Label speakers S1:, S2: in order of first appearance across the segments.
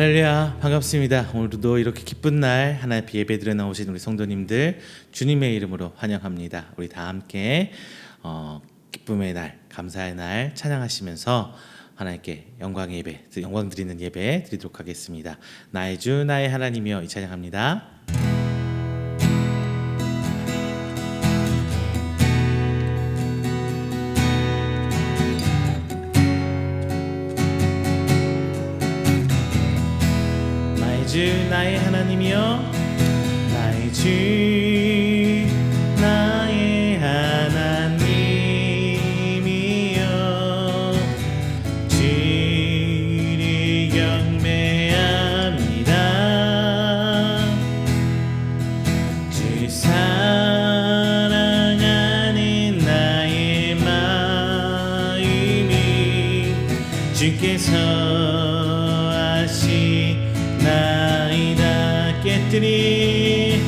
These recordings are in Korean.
S1: 할렐루야, 반갑습니다. 오늘도 이렇게 기쁜 날 하나님 앞에 예배드려 나오신 우리 성도님들 주님의 이름으로 환영합니다. 우리 다 함께 기쁨의 날, 감사의 날 찬양하시면서 하나님께 영광의 예배, 영광 드리는 예배 드리도록 하겠습니다. 나의 주 나의 하나님이여, 이 찬양합니다. 주 나의 하나님이여, 나의 주 나의 하나님이여, 주를 경배합니다. 주 사랑하는 나의 마음이 주께서 나이다. 깨뜨릴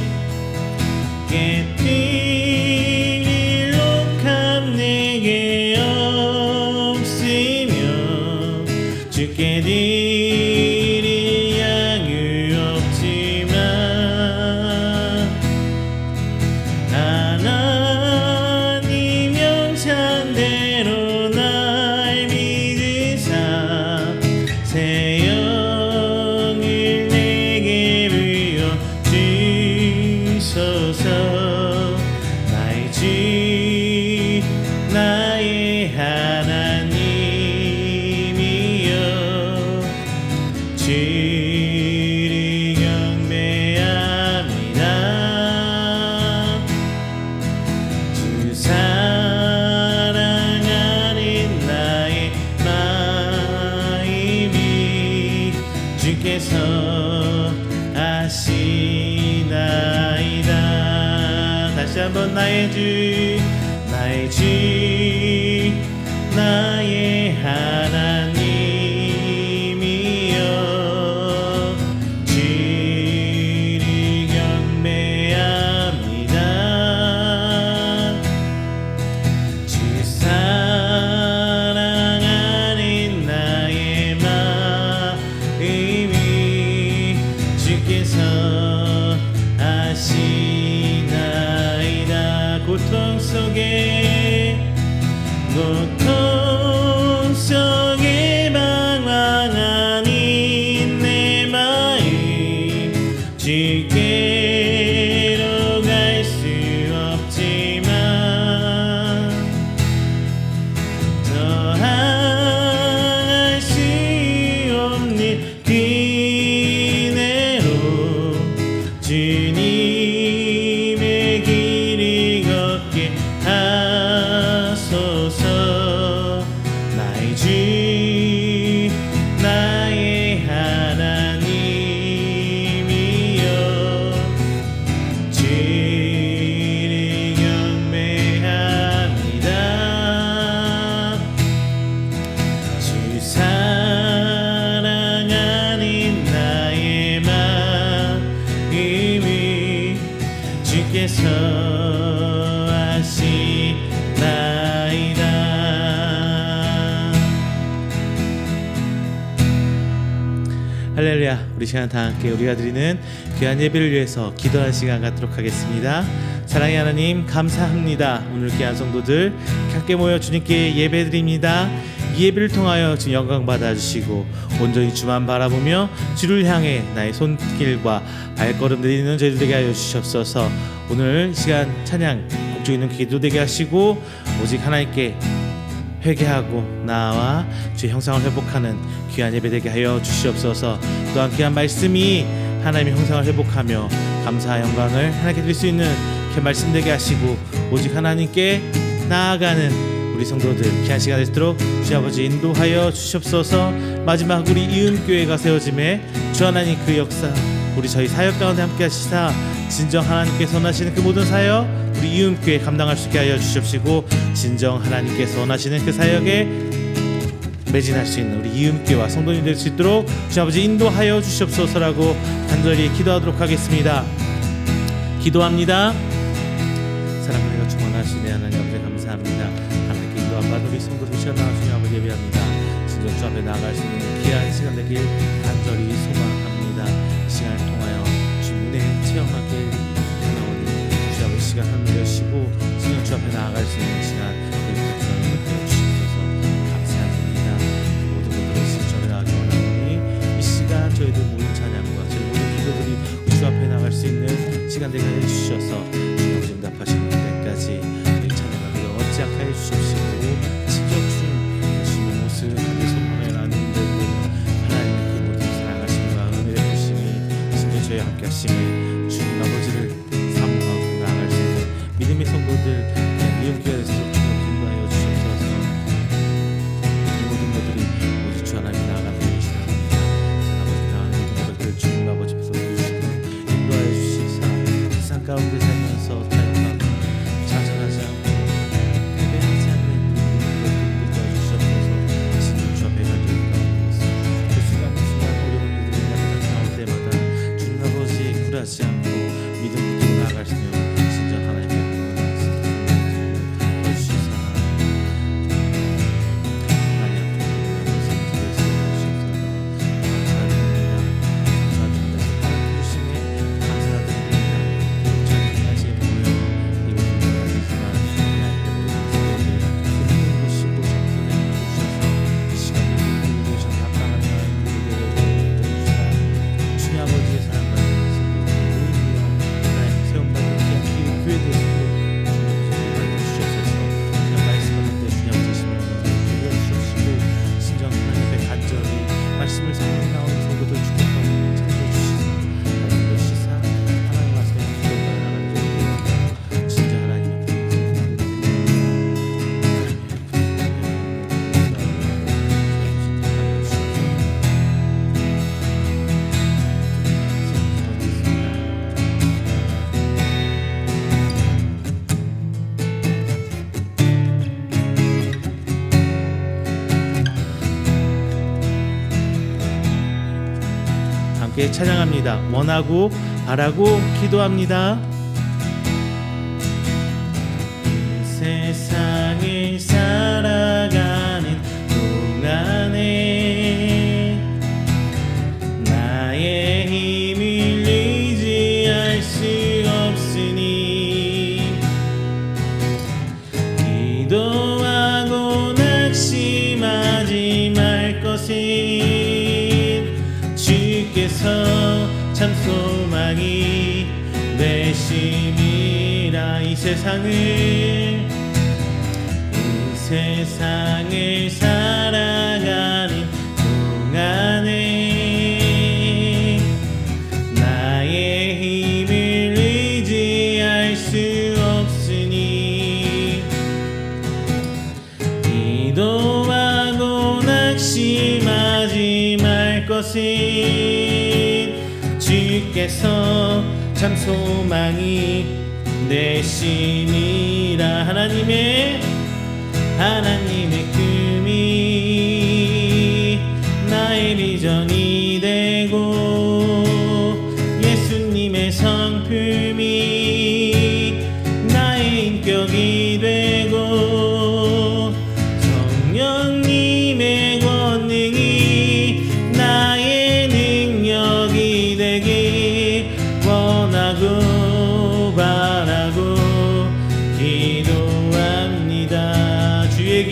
S1: 옥함 내게 없으며 주께 드릴 양이 없지만 하나님 영찬대로 날 믿으사 새 영을 내게 부여 주소서. 나의 주 나의 하나님이여, 주를 경배합니다. 주 사랑하는 나의 마음이 주께서 아시나이다. 다시 한번 나의 주 나의 하나님이여, 주를 경배합니다. 주 사랑하는 나의 마음이 주께서 아시나이다. 고통 속에 방황하는 내 마음 주께로 갈 수 없지만 저항할 수 없는 그대로 주님의 길을 걷게 하소서. 나의 주 나의 하나님이여, 주를 경배합니다. 주 사랑하는 나의 마음이 주께서 아시나이다. 할렐루야, 우리 시간 다 함께 우리가 드리는 귀한 예배를 위해서 기도하는 시간 갖도록 하겠습니다. 사랑의 하나님, 감사합니다. 오늘 귀한 성도들 함께 모여 주님께 예배 드립니다. 이 예배를 통하여 주님 영광 받아주시고 온전히 주만 바라보며 주를 향해 나의 손길과 발걸음 내딛는 저희들 되게 하여 주시옵소서. 오늘 시간 찬양 곡중 있는 기도 되게 하시고 오직 하나님께 회개하고 나와 주의 형상을 회복하는 귀한 예배 되게 하여 주시옵소서. 또한 귀한 말씀이 하나님의 형상을 회복하며 감사와 영광을 하나님께 드릴 수 있는 그 말씀 되게 하시고 오직 하나님께 나아가는 우리 성도들 귀한 시간 되도록 주 아버지 인도하여 주시옵소서. 마지막 우리 이음교회가 세워짐에 주 하나님 그 역사 우리 저희 사역 가운데 함께 하시사 진정 하나님께서 원하시는 그 모든 사역 우리 이음교회 감당할 수 있게 하여 주시옵시고 진정 하나님께서 원하시는 그 사역에 매진할 수 있는 우리 이음교회와 성도님 될 수 있도록 주 아버지 인도하여 주시옵소서라고 간절히 기도하도록 하겠습니다. 기도합니다. 사랑과 충만하시네 하나님 아버지 감사합니다. 하나님께 인도함 받은 우리 성도 되시어 나와주니 아버지 예배합니다. 진정 주 앞에 나아갈 수 있는 귀한 시간 되길 간절히 소망합니다. 이 시간을 통하여 주님의 체험하길 원하오니 주 앞에 시간 하늘 여시고 진정 주 앞에 나아갈 수 있는 시간 되길 주시옵소서. 감사드립니다. 모든 분들의 진정에 나가기 원하오니 이 시간 저희들 모든 찬양과 저희 모든 기도들이 주 앞에 나갈 수 있는 시간 되게 해주셔서 주님 응답하시는 때까지 이 찬양하기를 어찌 않게 해주십시오. 진정 주님 예수님의 모습 하늘 손만에 나는 대로 하나님의 그 모든 사랑하심과 은혜의 부심이 진정 저희와 함께 하심을 주님 아버지를 사모하고 나아갈 수 있는 믿음의 성도들 미용기가 되소서 주님 인도하여 주시옵소서. 이 모든 것들이 모두 주 하나님 나아가는 것이다. 아버지 모든 것들을 주님 아버지 앞에서 주시고 인도하여 주시사 세상 가운데 살면서 타협하고 좌절하지 않고 패배하지 않는 우리를 인도하여 주시옵소서. 진정 주 앞에 갈 때가 없어서 그 순간 어려운 일들이 나타나올 때마다 주님 아버지 굴하지 않고 믿음 붙들고 나아갈 수 있는 진정 하나님의 말씀을 사모하는 나오는 성도들 축복하고 찾아주시사 하나님 시사 하나님 말씀에 기도가 나가는 진짜 하나님의 함께 찬양합니다. 원하고 바라고 기도합니다. 이 세상을 살아가는 동안에 나의 힘을 의지할 수 없으니 기도하고 낙심하지 말 것을 주께서 참 소망이 되심이라. 이 세상을 살아가는 동안에 나의 힘을 의지할 수 없으니 기도하고 낙심하지 말 것은 주께서 참 소망이 되심이라. 하나님의 꿈이 나의 비전이 되고 예수님의 성품이 나의 인격이 되고 성령님의 권능이 나의 능력이 되길 원하고 바라고 기도합니다. 주의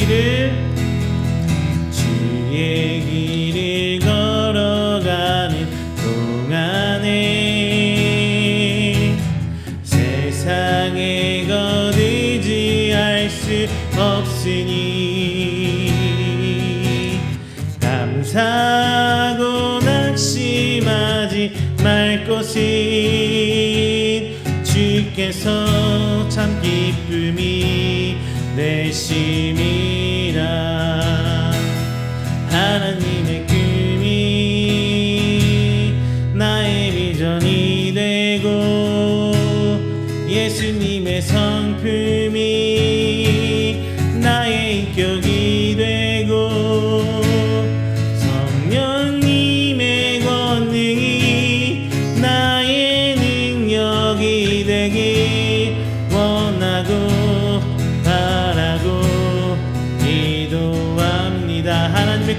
S1: 길을 걸어가는 동안에 세상에 거두지할 수 없으니 감사하고 낙심하지 말 것은 주께서 참 기쁨이 되심이라. 하나님의 꿈이 나의 비전이 되고 예수님의 성품이 나의 인격이 되고 성령님의 권능이 나의 능력이 되길 원하고 바라고 기도합니다. 하나님의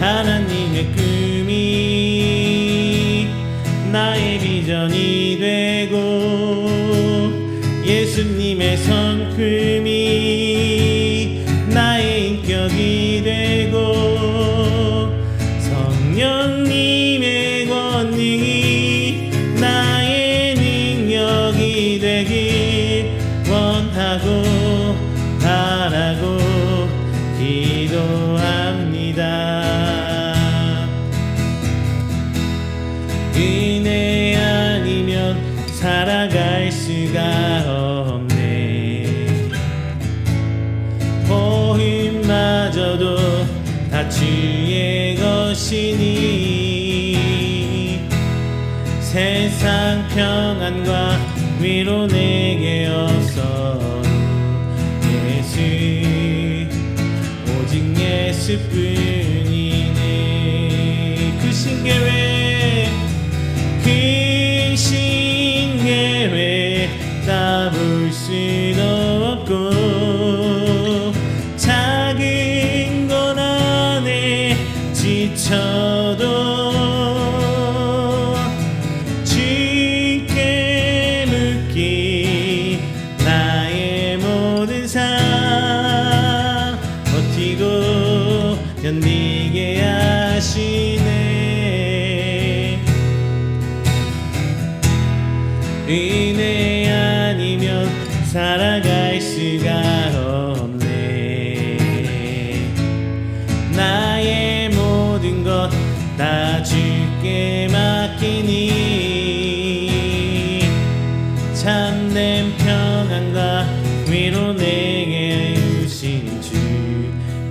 S1: 하나님의 꿈이 나의 비전이 되고 예수님의 성품이 나의 인격이 되고 성령님의 권능이 나의 능력이 되길 원하고 바라고 기도합니다. 은혜 아니면 살아갈 수가 없네. 복음마저도 다 주의 것이니 세상 평안과 위로 내게 없어 예수 오직 예수뿐이네. 그 신계획 다 볼 수도 없고 작은 것 안에 지쳐도 주께 묻기 나의 모든 삶 버티고 견디게 하시네. 은혜 아니면 살아갈 수가 없네. 나의 모든 것 다 주께 맡기니 참된 평안과 위로 내게 주신 주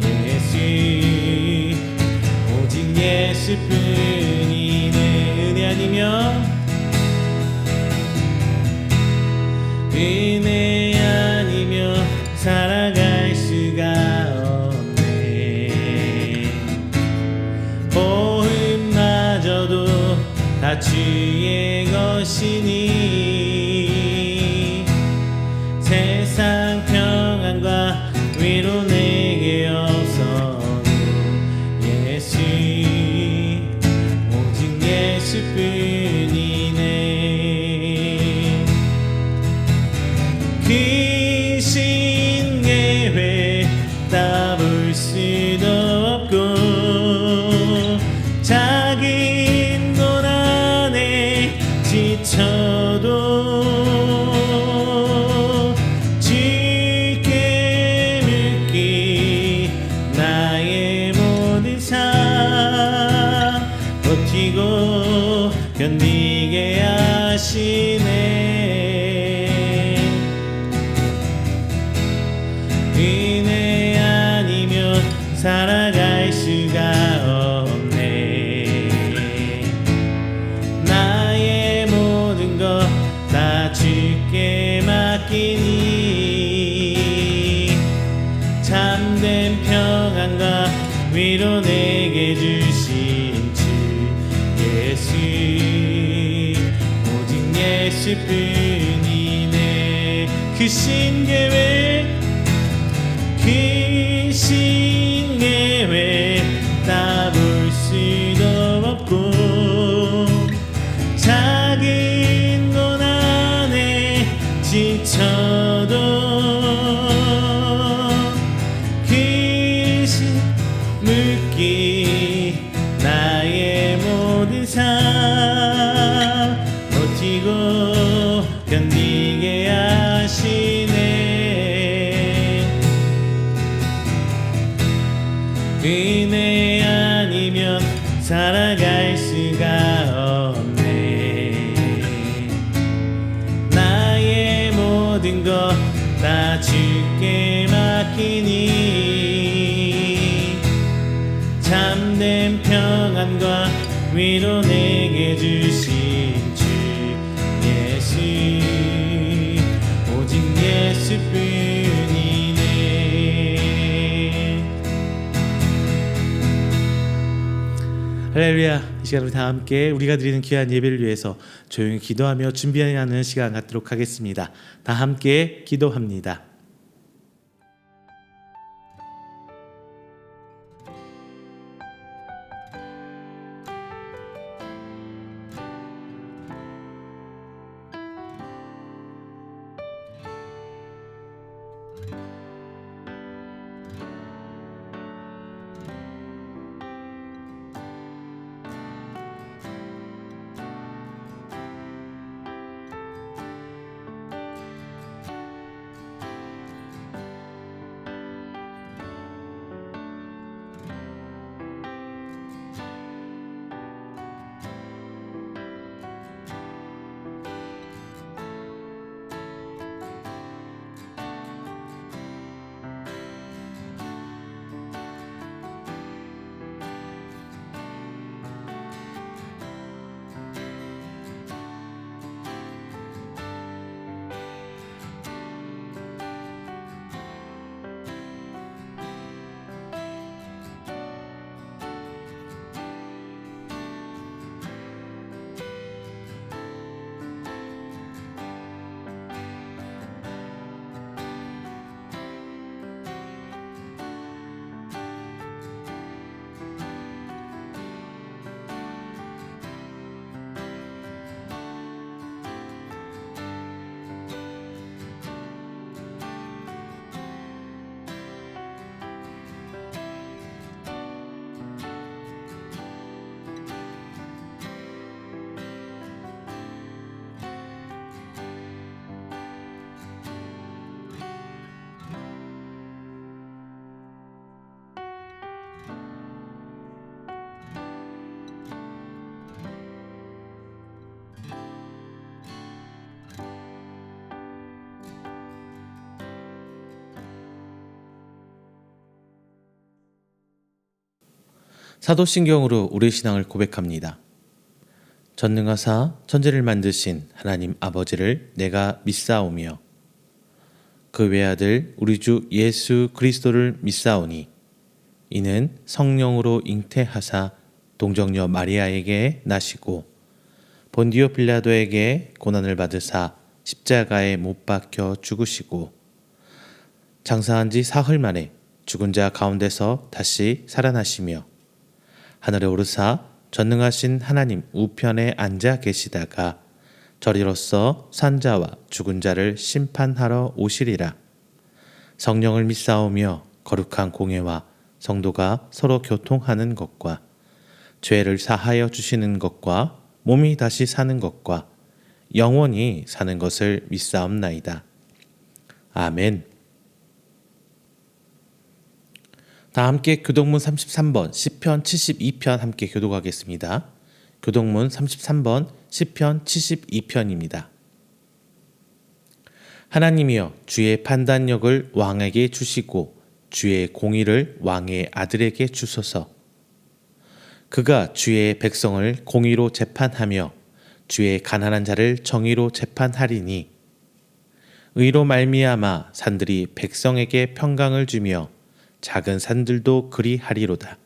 S1: 예수 오직 예수뿐이네. 은혜 아니면 살아갈 수가 없네. 복음마저도 다 주의 것이니 세상 평안과 위로 내게 없어도 예수 오직 예수뿐이네. 그 신계획 다 볼 수도 없고 작은 것 안에 지쳐도 주께 묻기 나의 모든 삶 버티고 견디게 하시네. 은혜 아니면 살아갈 수가 없네. 나의 모든 것 다 주께 맡기니 참된 평안과 위로 내게 주신 주 예수 오직 예수뿐이네. 그 신계획 다 볼 수도 없고 작은 것 안에 지쳐도 그 신 묻기 나의 모든 삶 버티고 견디게 하시네. 은혜 아니면 살아갈 수가 없네. 나의 모든 것 다 주께 맡기니 참된 평안과 위로 내게 주신 주 예수 오직 예수뿐이네. 할렐루야. 이 시간 우리 다 함께 우리가 드리는 귀한 예배를 위해서 조용히 기도하며 준비하는 시간 갖도록 하겠습니다. 다 함께 기도합니다. 사도신경으로 우리 신앙을 고백합니다. 전능하사 천지를 만드신 하나님 아버지를 내가 믿사오며 그 외아들 우리 주 예수 그리스도를 믿사오니 이는 성령으로 잉태하사 동정녀 마리아에게 나시고 본디오 빌라도에게 고난을 받으사 십자가에 못 박혀 죽으시고 장사한 지 사흘 만에 죽은 자 가운데서 다시 살아나시며 하늘에 오르사 전능하신 하나님 우편에 앉아 계시다가 저리로서 산자와 죽은 자를 심판하러 오시리라. 성령을 믿사오며 거룩한 공예와 성도가 서로 교통하는 것과 죄를 사하여 주시는 것과 몸이 다시 사는 것과 영원히 사는 것을 믿사옵나이다. 아멘. 다 함께 교동문 33번 시편 72편 함께 교독하겠습니다. 교동문 33번 시편 72편입니다. 하나님이여 주의 판단력을 왕에게 주시고 주의 공의를 왕의 아들에게 주소서. 그가 주의 백성을 공의로 재판하며 주의 가난한 자를 정의로 재판하리니 의로 말미암아 산들이 백성에게 평강을 주며 작은 산들도 그리하리로다.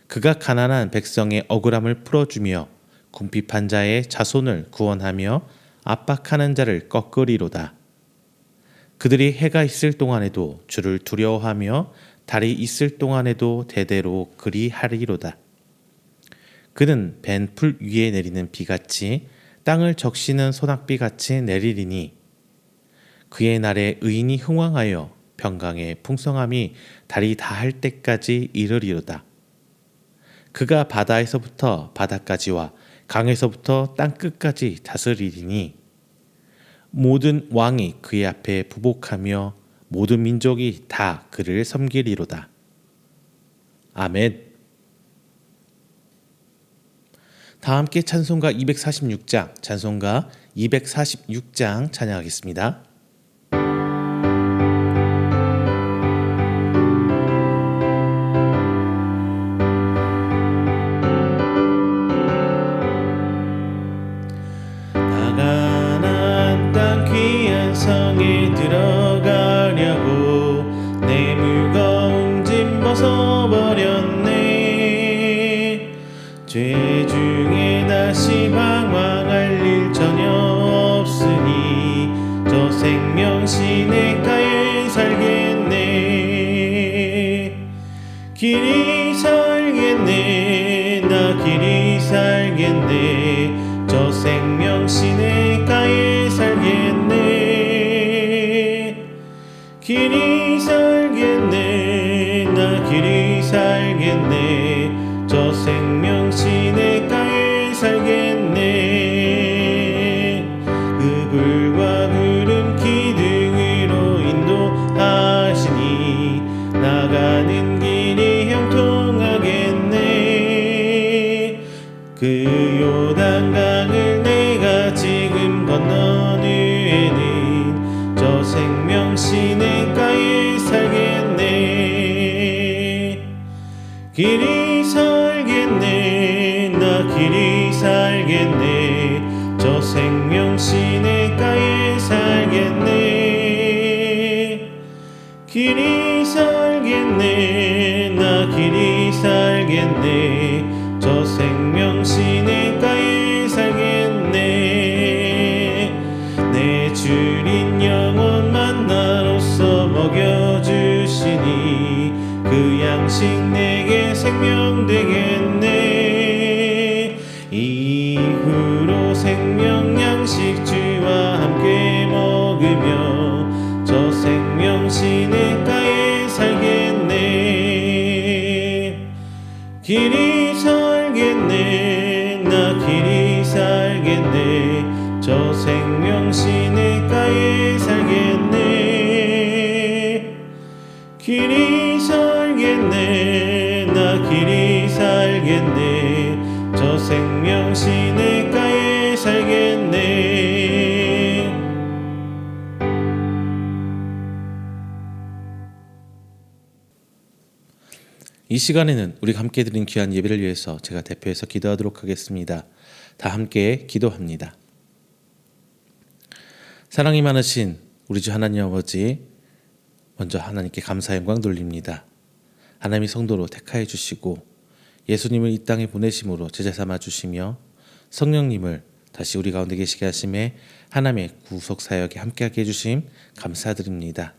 S1: 그가 가난한 백성의 억울함을 풀어주며 궁핍한 자의 자손을 구원하며 압박하는 자를 꺾으리로다. 그들이 해가 있을 동안에도 주를 두려워하며 달이 있을 동안에도 대대로 그리하리로다. 그는 벤 풀 위에 내리는 비같이 땅을 적시는 소낙비같이 내리리니 그의 날에 의인이 흥왕하여 평강의 풍성함이 달이 다할 때까지 이르리로다. 그가 바다에서부터 바다까지와 강에서부터 땅끝까지 다스리리니 모든 왕이 그의 앞에 부복하며 모든 민족이 다 그를 섬기리로다. 아멘. 다 함께 찬송가 246장 찬양하겠습니다.
S2: 성에 들어가려고 내 무거운 짐 벗어버렸네. 죄 중에 다시 방황할 일 전혀 없으니 저 생명 시냇가에 살겠네. 길이 살겠네. 나 길이 살겠네. 저 생명 시냇가에 살겠네. 길이 살겠네. 나 길이 살겠네. 저 생명 시냇가에 살겠네. 그 불과 구름 기둥으로 인도하시니 나가는 길이 형통하겠네. 그 요단강을 내가 지금 건넌 후에는 저 생명 시냇가에 살겠네. 길이 살겠네. 나 길이 살겠네. 저 생명 시냇가에 살겠네. 길이 살겠네. 나 길이 살겠네. 저 생명 시냇가에 살겠네. 내 주린 영원만 나로서 먹여주시니 그 양식 내게 생명 되겠네. 이후로 생명 양식 주와 함께 먹으며 저 생명 시냇가에 살겠네. 길이 살겠네. 나 길이 살겠네. 저 생명 시냇가에 살겠네. 길이 살겠네. 나 길이 살겠네.
S1: 이 시간에는 우리가 함께 드린 귀한 예배를 위해서 제가 대표해서 기도하도록 하겠습니다. 다 함께 기도합니다. 사랑이 많으신 우리 주 하나님 아버지, 먼저 하나님께 감사 영광 돌립니다. 하나님이 성도로 택하여 주시고 예수님을 이 땅에 보내심으로 제자 삼아 주시며 성령님을 다시 우리 가운데 계시게 하심에 하나님의 구속 사역에 함께하게 해주심 감사드립니다.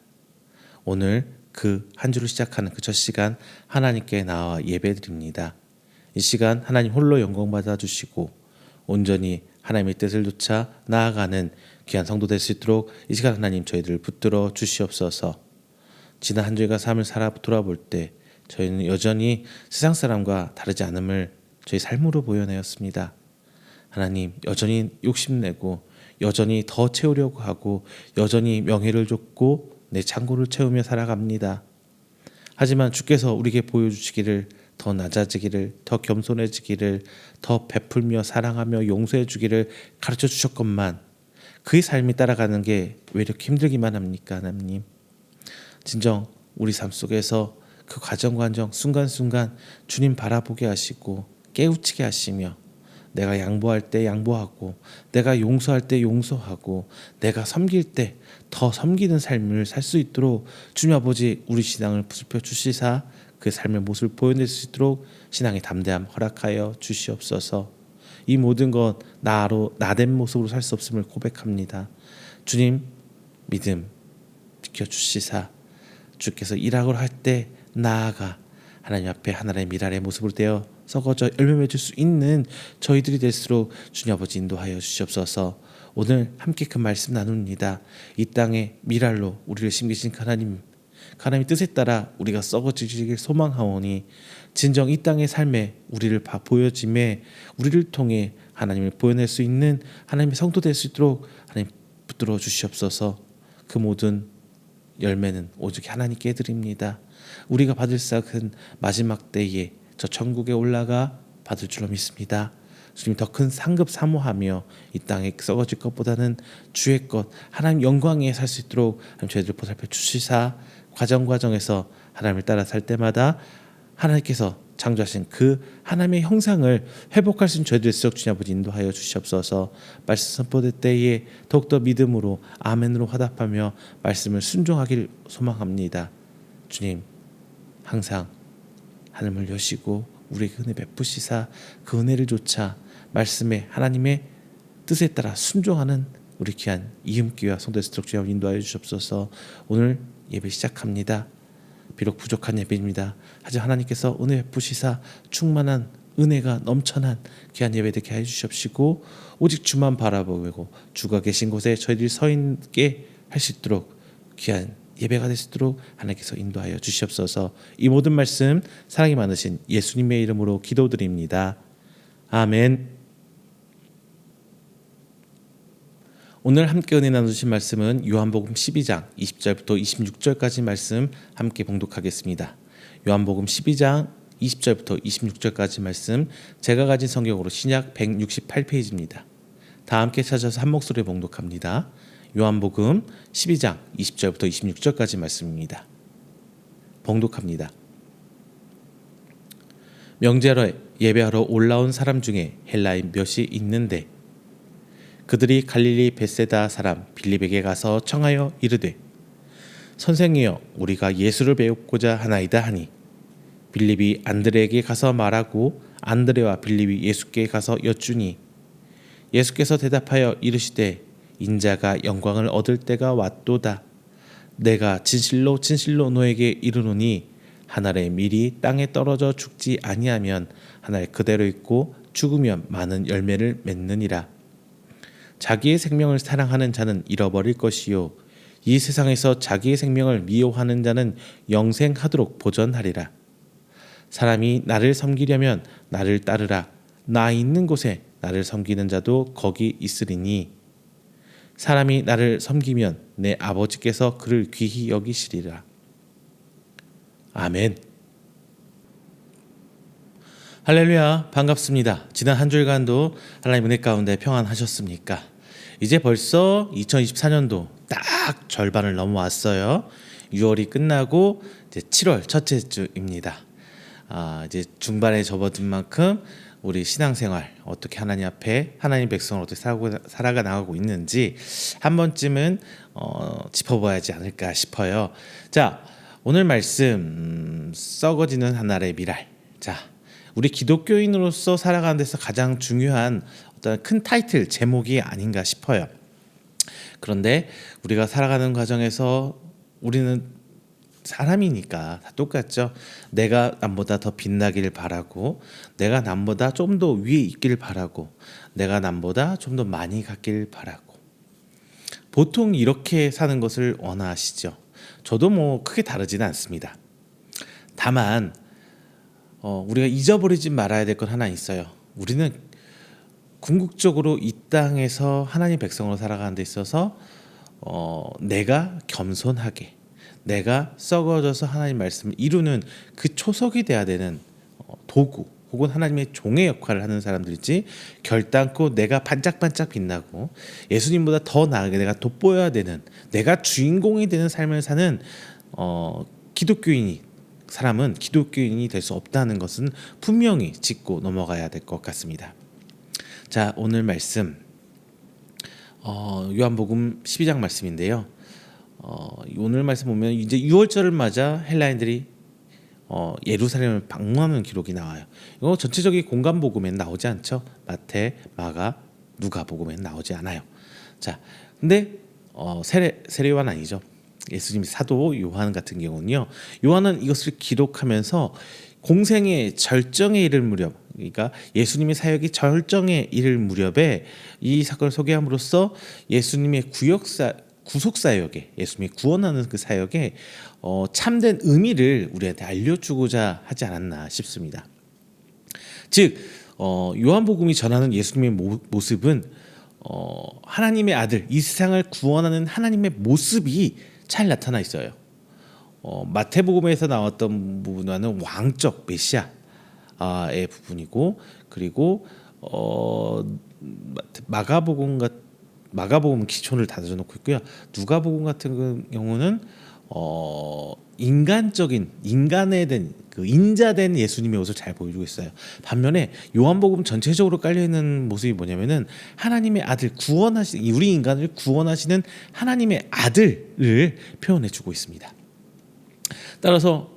S1: 오늘 그 한 주를 시작하는 그 첫 시간 하나님께 나와 예배드립니다. 이 시간 하나님 홀로 영광 받아 주시고 온전히 하나님의 뜻을 쫓아 나아가는 귀한 성도 될 수 있도록 이 시간 하나님 저희들을 붙들어 주시옵소서. 지난 한 주일간 삶을 살아 돌아볼 때 저희는 여전히 세상 사람과 다르지 않음을 저희 삶으로 보여내었습니다. 하나님, 여전히 욕심내고 여전히 더 채우려고 하고 여전히 명예를 쫓고 내 창고를 채우며 살아갑니다. 하지만 주께서 우리에게 보여주시기를 더 낮아지기를, 더 겸손해지기를, 더 베풀며 사랑하며 용서해 주기를 가르쳐 주셨건만 그의 삶이 따라가는 게 왜 이렇게 힘들기만 합니까? 하나님, 진정 우리 삶 속에서 그 과정 순간순간 주님 바라보게 하시고 깨우치게 하시며 내가 양보할 때 양보하고 내가 용서할 때 용서하고 내가 섬길 때 더 섬기는 삶을 살 수 있도록 주님 아버지 우리 신앙을 부슬펴 주시사 그 삶의 모습을 보여낼 수 있도록 신앙의 담대함 허락하여 주시옵소서. 이 모든 것 나된 모습으로 살 수 없음을 고백합니다. 주님 믿음 지켜주시사 주께서 일하고 할 때 나아가 하나님 앞에 하나님의 미랄의 모습으로 되어 썩어져 열매 맺을 수 있는 저희들이 될수록 주님 아버지 인도하여 주시옵소서. 오늘 함께 그 말씀 나눕니다. 이 땅에 미랄로 우리를 심기신 하나님 뜻에 따라 우리가 썩어지길 소망하오니 진정 이 땅의 삶에 우리를 보여짐에 우리를 통해 하나님을 보여낼 수 있는 하나님의 성도 될 수 있도록 하나님 붙들어 주시옵소서. 그 모든 열매는 오직 하나님께 드립니다. 우리가 받을 싹은 마지막 때에 저 천국에 올라가 받을 줄로 믿습니다. 주님 더 큰 상급 사모하며 이 땅에 썩어질 것보다는 주의 것 하나님 영광에 살 수 있도록 하나님 저희들 보살펴 주시사 과정에서 하나님을 따라 살 때마다 하나님께서 창조하신 그 하나님의 형상을 회복할 수 있는 저희들일수록 주님 아버지 인도하여 주시옵소서. 말씀 선포될 때에 더욱더 믿음으로 아멘으로 화답하며 말씀을 순종하길 소망합니다. 주님 항상 하늘을 여시고 우리에게 은혜 베푸시사 그 은혜를 좇아 말씀에 하나님의 뜻에 따라 순종하는 우리 귀한 이음기와 성도들을 주여 인도하여 주시옵소서. 오늘 예배 시작합니다. 비록 부족한 예배입니다. 하지만 하나님께서 은혜 베푸시사 충만한 은혜가 넘쳐난 귀한 예배 되게 해 주시옵시고 오직 주만 바라보고 주가 계신 곳에 저희들이 서 있게 할 수 있도록 귀한 예배가 될 수 있도록 하나님께서 인도하여 주시옵소서. 이 모든 말씀 사랑이 많으신 예수님의 이름으로 기도드립니다. 아멘. 오늘 함께 은혜 나누신 말씀은 요한복음 12장 20절부터 26절까지 말씀 함께 봉독하겠습니다. 요한복음 12장 20절부터 26절까지 말씀 제가 가진 성경으로 신약 168페이지입니다. 다 함께 찾아서 한 목소리에 봉독합니다. 요한복음 12장 20절부터 26절까지 말씀입니다. 봉독합니다. 명절에 예배하러 올라온 사람 중에 헬라인 몇이 있는데 그들이 갈릴리 벳세다 사람 빌립에게 가서 청하여 이르되 선생이여 우리가 예수를 배우고자 하나이다 하니 빌립이 안드레에게 가서 말하고 안드레와 빌립이 예수께 가서 여쭈니 예수께서 대답하여 이르시되 인자가 영광을 얻을 때가 왔도다. 내가 진실로 너에게 이르노니 한 알의 밀이 땅에 떨어져 죽지 아니하면 한 알 그대로 있고 죽으면 많은 열매를 맺느니라. 자기의 생명을 사랑하는 자는 잃어버릴 것이요 이 세상에서 자기의 생명을 미워하는 자는 영생하도록 보전하리라. 사람이 나를 섬기려면 나를 따르라. 나 있는 곳에 나를 섬기는 자도 거기 있으리니 사람이 나를 섬기면 내 아버지께서 그를 귀히 여기시리라. 아멘. 할렐루야, 반갑습니다. 지난 한 주일간도 하나님 은혜 가운데 평안하셨습니까? 이제 벌써 2024년도 딱 절반을 넘어왔어요. 6월이 끝나고 이제 7월 첫째 주입니다. 이제 중반에 접어든 만큼 우리 신앙생활 어떻게 하나님 앞에 하나님 백성을 어떻게 살아가 나가고 있는지 한 번쯤은 짚어봐야 하지 않을까 싶어요. 자, 오늘 말씀 썩어지는 하늘의 미랄. 자, 우리 기독교인으로서 살아가는 데서 가장 중요한 어떤 큰 타이틀 제목이 아닌가 싶어요. 그런데 우리가 살아가는 과정에서 우리는 사람이니까 다 똑같죠. 내가 남보다 더 빛나기를 바라고, 내가 남보다 좀 더 위에 있기를 바라고, 내가 남보다 좀 더 많이 갖기를 바라고, 보통 이렇게 사는 것을 원하시죠. 저도 뭐 크게 다르지는 않습니다. 다만 우리가 잊어버리지 말아야 될 건 하나 있어요. 우리는 궁극적으로 이 땅에서 하나님 백성으로 살아가는 데 있어서 내가 겸손하게, 내가 썩어져서 하나님 말씀을 이루는 그 초석이 돼야 되는 도구 혹은 하나님의 종의 역할을 하는 사람들이지, 결단코 내가 반짝반짝 빛나고 예수님보다 더 나아게 내가 돋보여야 되는, 내가 주인공이 되는 삶을 사는 사람은 기독교인이 될 수 없다는 것은 분명히 짚고 넘어가야 될 것 같습니다. 자, 오늘 말씀 요한복음 12장 말씀인데요. 오늘 말씀 보면 이제 6월절을 맞아 헬라인들이 예루살렘을 방문하는 기록이 나와요. 이거 전체적인 공간 복음에는 나오지 않죠. 마태, 마가, 누가 복음에는 나오지 않아요. 자, 근데 세례 요한 아니죠. 예수님 사도 요한 같은 경우는요. 요한은 이것을 기록하면서 공생의 절정에 이를 무렵, 그러니까 예수님의 사역이 절정에 이를 무렵에 이 사건을 소개함으로써 예수님의 구속 사역에, 예수님이 구원하는 그 사역에 참된 의미를 우리한테 알려주고자 하지 않았나 싶습니다. 즉 요한복음이 전하는 예수님의 모습은 하나님의 아들, 이 세상을 구원하는 하나님의 모습이 잘 나타나 있어요. 마태복음에서 나왔던 부분과는 왕적 메시아의 부분이고, 그리고 마가복음은 기촌을 닫아 놓고 있고요. 누가복음 같은 경우는 인간에 된 그 인자된 예수님의 모습을 잘 보여주고 있어요. 반면에 요한복음 전체적으로 깔려 있는 모습이 뭐냐면은 하나님의 아들, 우리 인간을 구원하시는 하나님의 아들을 표현해주고 있습니다. 따라서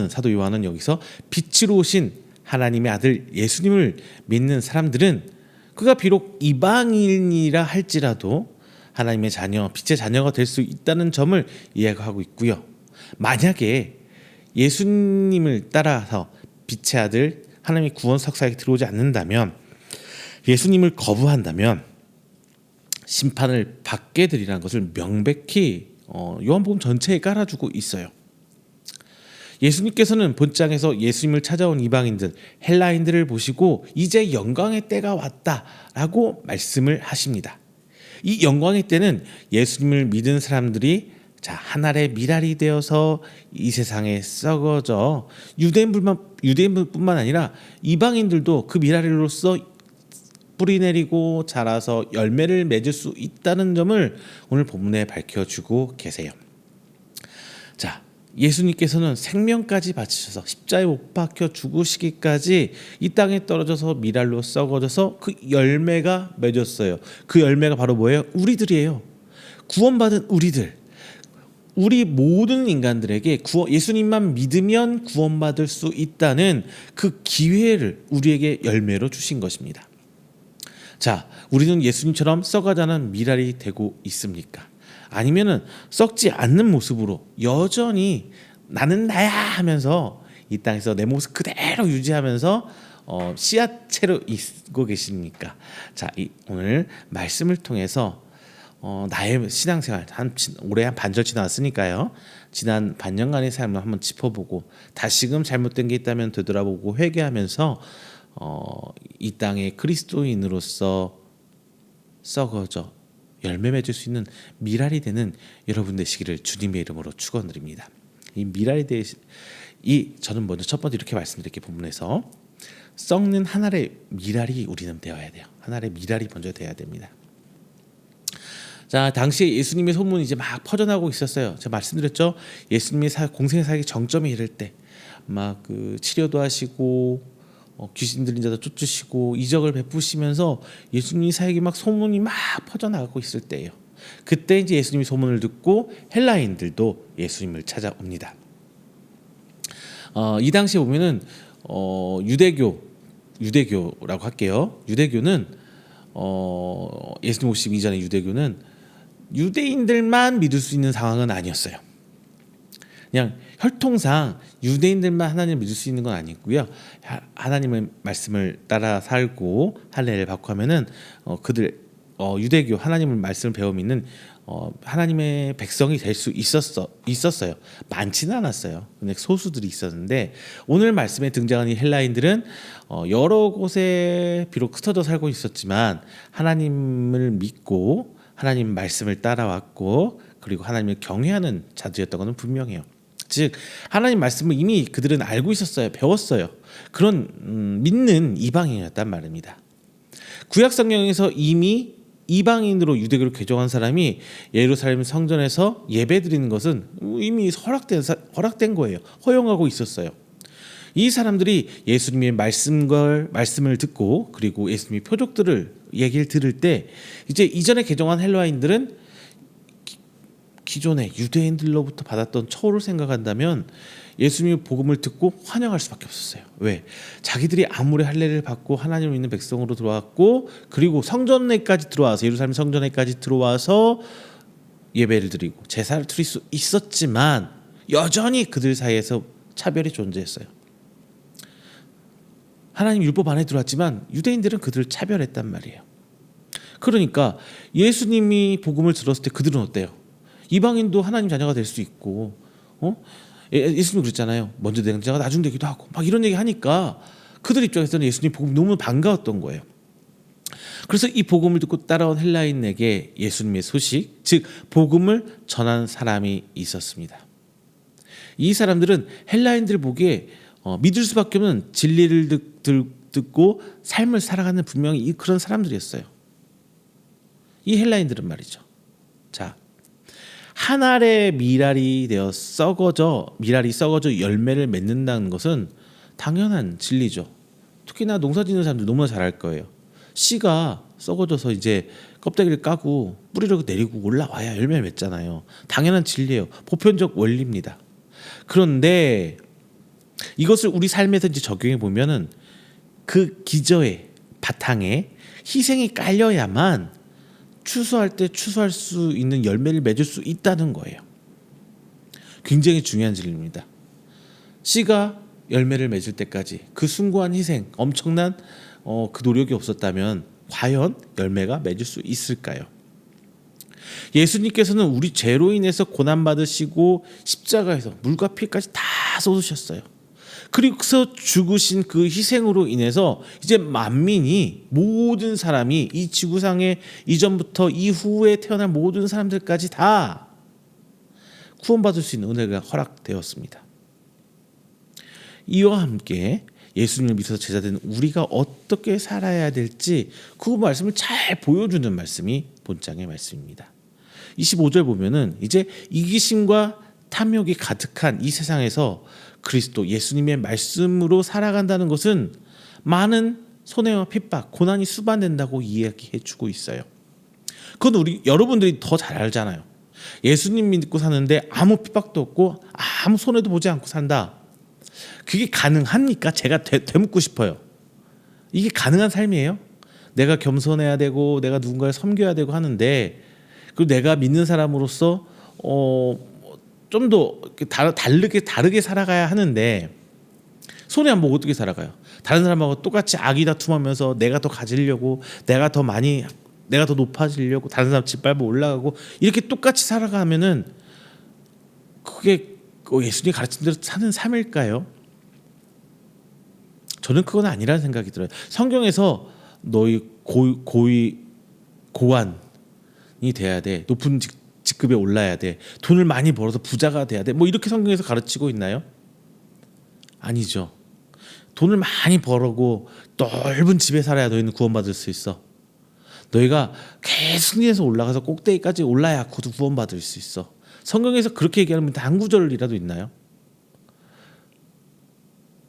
S1: 사도 요한은 여기서 빛으로 오신 하나님의 아들 예수님을 믿는 사람들은 그가 비록 이방인이라 할지라도 하나님의 자녀, 빛의 자녀가 될 수 있다는 점을 이야기하고 있고요. 만약에 예수님을 따라서 빛의 아들, 하나님의 구원 석사에 들어오지 않는다면, 예수님을 거부한다면 심판을 받게 되리라는 것을 명백히 요한복음 전체에 깔아주고 있어요. 예수님께서는 본장에서 예수님을 찾아온 이방인들, 헬라인들을 보시고 이제 영광의 때가 왔다라고 말씀을 하십니다. 이 영광의 때는 예수님을 믿은 사람들이 하늘의 미랄이 되어서 이 세상에 썩어져 유대인뿐만 아니라 이방인들도 그 미랄로서 뿌리 내리고 자라서 열매를 맺을 수 있다는 점을 오늘 본문에 밝혀주고 계세요. 자, 예수님께서는 생명까지 바치셔서 십자가에 못 박혀 죽으시기까지 이 땅에 떨어져서 미랄로 썩어져서 그 열매가 맺었어요. 그 열매가 바로 뭐예요? 우리들이에요. 구원받은 우리들. 우리 모든 인간들에게 예수님만 믿으면 구원받을 수 있다는 그 기회를 우리에게 열매로 주신 것입니다. 자, 우리는 예수님처럼 썩어가는 미랄이 되고 있습니까? 아니면은 썩지 않는 모습으로 여전히 나는 나야 하면서 이 땅에서 내 모습 그대로 유지하면서 씨앗채로 있고 계십니까? 자, 오늘 말씀을 통해서 나의 신앙생활 올해 한 반절 지나왔으니까요. 지난 반년간의 삶을 한번 짚어보고 다시금 잘못된 게 있다면 되돌아보고 회개하면서 이 땅의 그리스도인으로서 썩어져 열매 맺을 수 있는 미랄이 되는 여러분 되시기를 주님의 이름으로 축원드립니다. 이 미랄이 저는 먼저 첫 번째 이렇게 말씀드릴게요. 본문에서 썩는 하늘의 미랄이 우리는 되어야 돼요. 하늘의 미랄이 먼저 되어야 됩니다. 자, 당시에 예수님의 소문이 이제 막 퍼져나가고 있었어요. 제가 말씀드렸죠. 예수님의 공생의 사역이 정점에 이를 때 막 그 치료도 하시고 귀신 들린 자도 쫓으시고 이적을 베푸시면서 예수님 사역이 막 소문이 막 퍼져나가고 있을 때예요. 그때 이제 예수님이 소문을 듣고 헬라인들도 예수님을 찾아옵니다. 이 당시에 보면은 유대교라고 할게요. 유대교는 예수님 오시기 이전에 유대교는 유대인들만 믿을 수 있는 상황은 아니었어요. 그냥 혈통상 유대인들만 하나님을 믿을 수 있는 건 아니고요. 하나님의 말씀을 따라 살고 할례를 받고 하면은 그들 유대교 하나님의 말씀을 배워 믿는 하나님의 백성이 될 수 있었어요. 많지는 않았어요. 근데 소수들이 있었는데 오늘 말씀에 등장하는 이 헬라인들은 여러 곳에 비록 흩어져 살고 있었지만 하나님을 믿고 하나님 말씀을 따라왔고 그리고 하나님을 경외하는 자들이었던 것은 분명해요. 즉 하나님 말씀을 이미 그들은 알고 있었어요. 배웠어요. 그런 믿는 이방인이었단 말입니다. 구약 성경에서 이미 이방인으로 유대교를 개종한 사람이 예루살렘 성전에서 예배드리는 것은 이미 허락된 거예요. 허용하고 있었어요. 이 사람들이 예수님의 말씀을 듣고 그리고 예수님의 표적들을 얘기를 들을 때 이제 이전에 개종한 헬라인들은 기존의 유대인들로부터 받았던 처우를 생각한다면 예수님의 복음을 듣고 환영할 수밖에 없었어요. 왜? 자기들이 아무리 할례를 받고 하나님을 믿는 백성으로 들어왔고 그리고 성전에까지 들어와서 예루살렘 성전에까지 들어와서 예배를 드리고 제사를 드릴 수 있었지만 여전히 그들 사이에서 차별이 존재했어요. 하나님 율법 안에 들어왔지만 유대인들은 그들을 차별했단 말이에요. 그러니까 예수님이 복음을 들었을 때 그들은 어때요? 이방인도 하나님 자녀가 될 수 있고 예수님 그랬잖아요. 먼저 되는 자가 나중 되기도 하고 막 이런 얘기 하니까 그들 입장에서는 예수님 복음이 너무 반가웠던 거예요. 그래서 이 복음을 듣고 따라온 헬라인에게 예수님의 소식, 즉 복음을 전한 사람이 있었습니다. 이 사람들은 헬라인들 보기에 믿을 수밖에 없는 진리를 듣고 삶을 살아가는 분명히 그런 사람들이었어요. 이 헬라인들은 말이죠. 자, 한 알의 미랄이 썩어져 열매를 맺는다는 것은 당연한 진리죠. 특히나 농사 짓는 사람들 너무나 잘 알 거예요. 씨가 썩어져서 이제 껍데기를 까고 뿌리를 내리고 올라와야 열매를 맺잖아요. 당연한 진리예요. 보편적 원리입니다. 그런데 이것을 우리 삶에서 이제 적용해 보면은 그 기저의 바탕에 희생이 깔려야만 추수할 때 추수할 수 있는 열매를 맺을 수 있다는 거예요. 굉장히 중요한 진리입니다. 씨가 열매를 맺을 때까지 그 숭고한 희생, 엄청난 그 노력이 없었다면 과연 열매가 맺을 수 있을까요? 예수님께서는 우리 죄로 인해서 고난받으시고 십자가에서 물과 피까지 다 쏟으셨어요. 그리고서 죽으신 그 희생으로 인해서 이제 만민이 모든 사람이 이 지구상에 이전부터 이후에 태어난 모든 사람들까지 다 구원받을 수 있는 은혜가 허락되었습니다. 이와 함께 예수님을 믿어서 제자된 우리가 어떻게 살아야 될지 그 말씀을 잘 보여주는 말씀이 본장의 말씀입니다. 25절 보면은 이제 이기심과 탐욕이 가득한 이 세상에서 그리스도 예수님의 말씀으로 살아간다는 것은 많은 손해와 핍박, 고난이 수반된다고 이야기해주고 있어요. 그건 여러분들이 더 잘 알잖아요. 예수님 믿고 사는데 아무 핍박도 없고 아무 손해도 보지 않고 산다. 그게 가능합니까? 제가 되묻고 싶어요. 이게 가능한 삶이에요? 내가 겸손해야 되고 내가 누군가를 섬겨야 되고 하는데 그리고 내가 믿는 사람으로서 좀 더 다르게 살아가야 하는데 손해 안 보고 어떻게 살아가요? 다른 사람하고 똑같이 악이 다툼하면서 내가 더 가지려고 내가 더 높아지려고 다른 사람 짓밟아 올라가고 이렇게 똑같이 살아가면은 그게 예수님이 가르친 대로 사는 삶일까요? 저는 그건 아니라는 생각이 들어요. 성경에서 너희 고관이 돼야 돼. 높은 직급에 올라야 돼. 돈을 많이 벌어서 부자가 돼야 돼. 뭐 이렇게 성경에서 가르치고 있나요? 아니죠. 돈을 많이 벌고 넓은 집에 살아야 너희는 구원받을 수 있어. 너희가 계속 승리해서 올라가서 꼭대기까지 올라야 구원받을 수 있어. 성경에서 그렇게 얘기하는 한 구절이라도 있나요?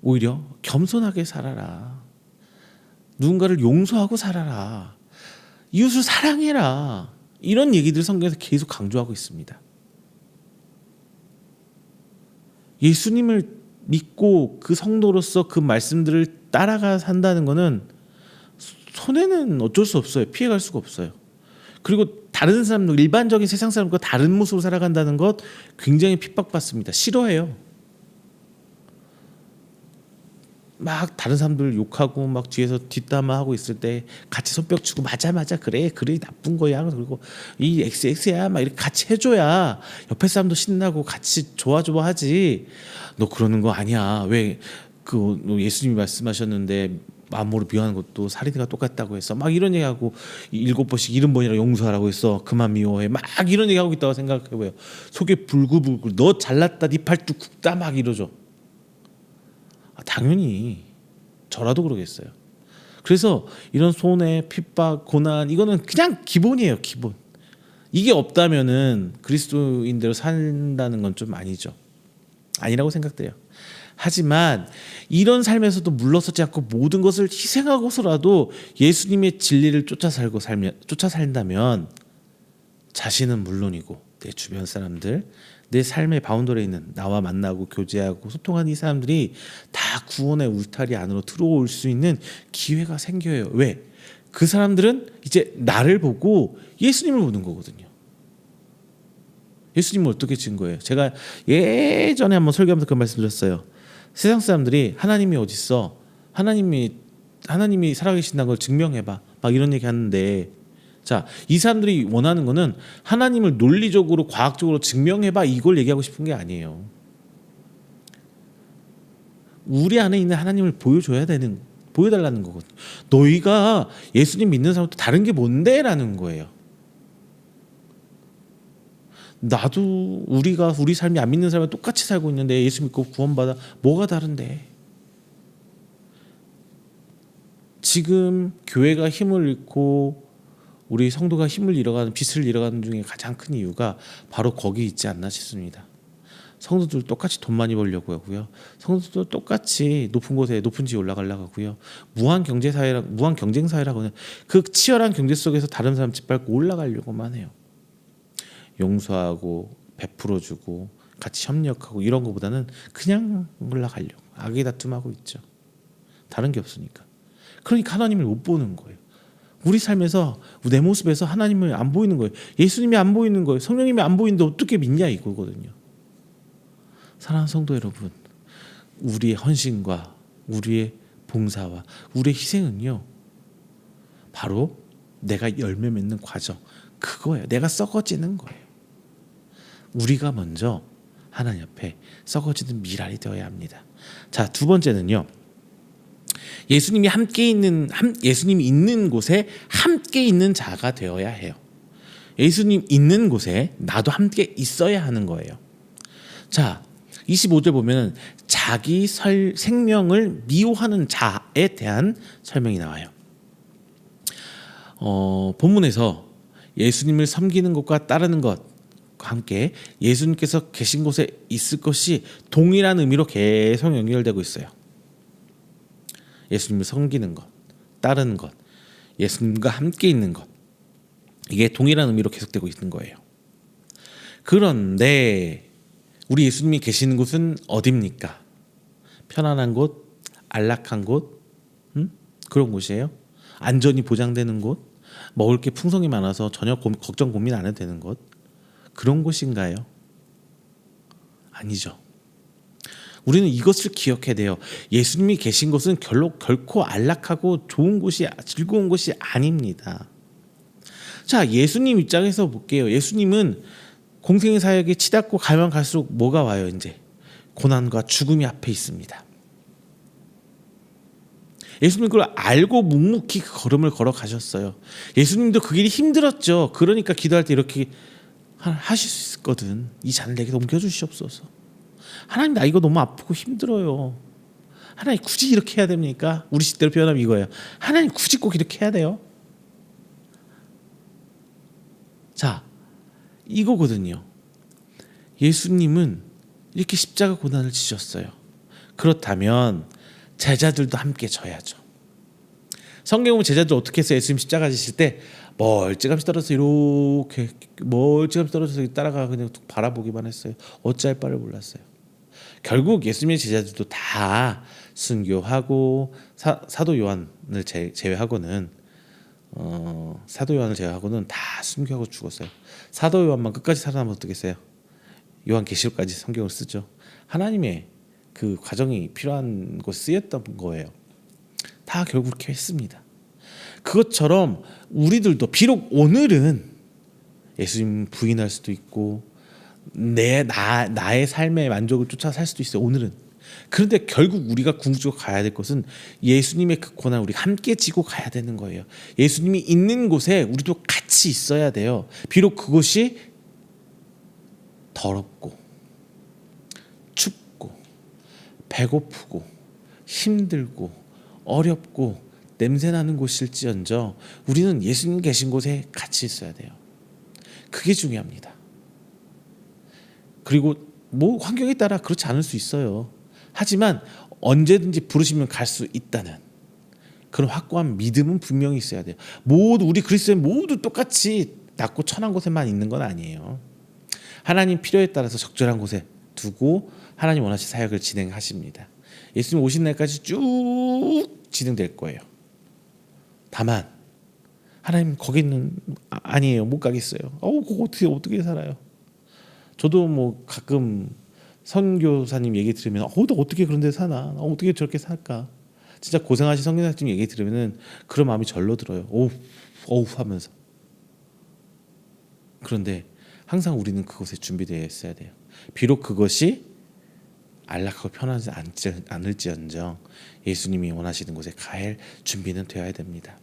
S1: 오히려 겸손하게 살아라. 누군가를 용서하고 살아라. 이웃을 사랑해라. 이런 얘기들 성경에서 계속 강조하고 있습니다. 예수님을 믿고 그 성도로서 그 말씀들을 따라가 산다는 것은 손해는 어쩔 수 없어요. 피해갈 수가 없어요. 그리고 다른 사람, 일반적인 세상 사람과 다른 모습으로 살아간다는 것 굉장히 핍박받습니다. 싫어해요. 막 다른 사람들 욕하고 막 뒤에서 뒷담화하고 있을 때 같이 손뼉 치고 맞아 그래 나쁜 거야. 그리고 이 XX야 막 이렇게 같이 해줘야 옆에 사람도 신나고 같이 좋아하지. 너 그러는 거 아니야. 왜 그 예수님이 말씀하셨는데 마음으로 미워하는 것도 살인과 똑같다고 해서 막 이런 얘기하고 7번씩 70번이라 용서하라고 했어. 그만 미워해. 막 이런 얘기하고 있다고 생각해봐요. 속에 불구불구 너 잘났다 네 팔뚝 굽다 막 이러죠. 당연히 저라도 그러겠어요. 그래서 이런 손해, 핍박, 고난 이거는 그냥 기본이에요. 기본. 이게 없다면은 그리스도인대로 산다는 건 좀 아니죠. 아니라고 생각돼요. 하지만 이런 삶에서도 물러서지 않고 모든 것을 희생하고서라도 예수님의 진리를 쫓아 산다면 자신은 물론이고 내 주변 사람들, 내 삶의 바운더리에 있는 나와 만나고 교제하고 소통하는 이 사람들이 다 구원의 울타리 안으로 들어올 수 있는 기회가 생겨요. 왜? 그 사람들은 이제 나를 보고 예수님을 보는 거거든요. 예수님을 어떻게 증거해요? 제가 예전에 한번 설교하면서 그 말씀 드렸어요. 세상 사람들이 하나님이 어딨어? 하나님이 살아계신다는 걸 증명해봐. 막 이런 얘기 하는데, 자, 이 사람들이 원하는 거는 하나님을 논리적으로 과학적으로 증명해봐 이걸 얘기하고 싶은 게 아니에요. 우리 안에 있는 하나님을 보여달라는 거거든요. 너희가 예수님 믿는 사람도 다른 게 뭔데? 라는 거예요. 나도 우리 삶이 안 믿는 사람과 똑같이 살고 있는데 예수 믿고 구원받아 뭐가 다른데? 지금 교회가 힘을 잃고 우리 성도가 힘을 잃어가는 빛을 잃어가는 중에 가장 큰 이유가 바로 거기 있지 않나 싶습니다. 성도들 똑같이 돈 많이 벌려고 하고요. 성도들 똑같이 높은 곳에 높은 지에 올라가려고 하고요. 무한 경쟁 사회라고 하는 그 치열한 경제 속에서 다른 사람 짓밟고 올라가려고만 해요. 용서하고 베풀어주고 같이 협력하고 이런 것보다는 그냥 올라가려고 악의 다툼하고 있죠. 다른 게 없으니까. 그러니까 하나님을 못 보는 거예요. 우리 삶에서 내 모습에서 하나님을 안 보이는 거예요. 예수님이 안 보이는 거예요. 성령님이 안 보이는데 어떻게 믿냐 이거거든요. 사랑하는 성도 여러분, 우리의 헌신과 우리의 봉사와 우리의 희생은요 바로 내가 열매 맺는 과정 그거예요. 내가 썩어지는 거예요. 우리가 먼저 하나님 앞에 썩어지는 미랄이 되어야 합니다. 자, 두 번째는요. 예수님이 있는 곳에 함께 있는 자가 되어야 해요. 예수님 있는 곳에 나도 함께 있어야 하는 거예요. 자, 25절 보면 자기 생명을 미워하는 자에 대한 설명이 나와요. 본문에서 예수님을 섬기는 것과 따르는 것과 함께 예수님께서 계신 곳에 있을 것이 동일한 의미로 계속 연결되고 있어요. 예수님을 섬기는 것, 따르는 것, 예수님과 함께 있는 것 이게 동일한 의미로 계속되고 있는 거예요. 그런데 우리 예수님이 계시는 곳은 어디입니까? 편안한 곳, 안락한 곳, 그런 곳이에요. 안전이 보장되는 곳, 먹을 게 풍성이 많아서 전혀 걱정 고민 안 해도 되는 곳, 그런 곳인가요? 아니죠. 우리는 이것을 기억해야 돼요. 예수님이 계신 곳은 결코 안락하고 좋은 곳이 즐거운 곳이 아닙니다. 자, 예수님 입장에서 볼게요. 예수님은 공생의 사역에 치닫고 가면 갈수록 뭐가 와요? 이제 고난과 죽음이 앞에 있습니다. 예수님 그걸 알고 묵묵히 그 걸음을 걸어가셨어요. 예수님도 그 길이 힘들었죠. 그러니까 기도할 때 이렇게 하실 수 있거든. 이 잔을 내게 넘겨주시옵소서. 하나님 나 이거 너무 아프고 힘들어요. 하나님 굳이 이렇게 해야 됩니까? 우리 식대로 표현하면 이거예요. 하나님 굳이 꼭 이렇게 해야 돼요? 자, 이거거든요. 예수님은 이렇게 십자가 고난을 지셨어요. 그렇다면 제자들도 함께 져야죠. 성경 보면 제자들 어떻게 했어요? 예수님 십자가 지실 때 멀찌감치 떨어져서 이렇게 멀찌감치 떨어져서 따라가 그냥 툭 바라보기만 했어요. 어찌할 바를 몰랐어요. 결국 예수님의 제자들도 다 순교하고 사도 요한을 제외하고는 다 순교하고 죽었어요. 사도 요한만 끝까지 살아남아서 어떻겠어요? 요한계시록까지 성경을 쓰죠. 하나님의 그 과정이 필요한 곳 쓰였던 거예요. 다 결국 그렇게 했습니다. 그것처럼 우리들도 비록 오늘은 예수님 부인할 수도 있고 나의 삶의 만족을 쫓아 살 수도 있어요. 오늘은. 그런데 결국 우리가 궁극적으로 가야 될 것은 예수님의 그 고난 우리가 함께 지고 가야 되는 거예요. 예수님이 있는 곳에 우리도 같이 있어야 돼요. 비록 그곳이 더럽고 춥고 배고프고 힘들고 어렵고 냄새나는 곳일지언정 우리는 예수님 계신 곳에 같이 있어야 돼요. 그게 중요합니다. 그리고 뭐 환경에 따라 그렇지 않을 수 있어요. 하지만 언제든지 부르시면 갈 수 있다는 그런 확고한 믿음은 분명히 있어야 돼요. 모두 우리 그리스도인 모두 똑같이 낮고 천한 곳에만 있는 건 아니에요. 하나님 필요에 따라서 적절한 곳에 두고 하나님 원하신 사역을 진행하십니다. 예수님 오신 날까지 쭉 진행될 거예요. 다만 하나님 거기는 아니에요. 못 가겠어요. 그거 어떻게 살아요? 저도 뭐 가끔 선교사님 얘기 들으면 너 어떻게 그런 데 사나? 어떻게 저렇게 살까? 진짜 고생하신 선교사님 얘기 들으면은 그런 마음이 절로 들어요. 어우 하면서. 그런데 항상 우리는 그것에 준비되어 있어야 돼요. 비록 그것이 안락하고 편하지 않을지언정 예수님이 원하시는 곳에 갈 준비는 되어야 됩니다.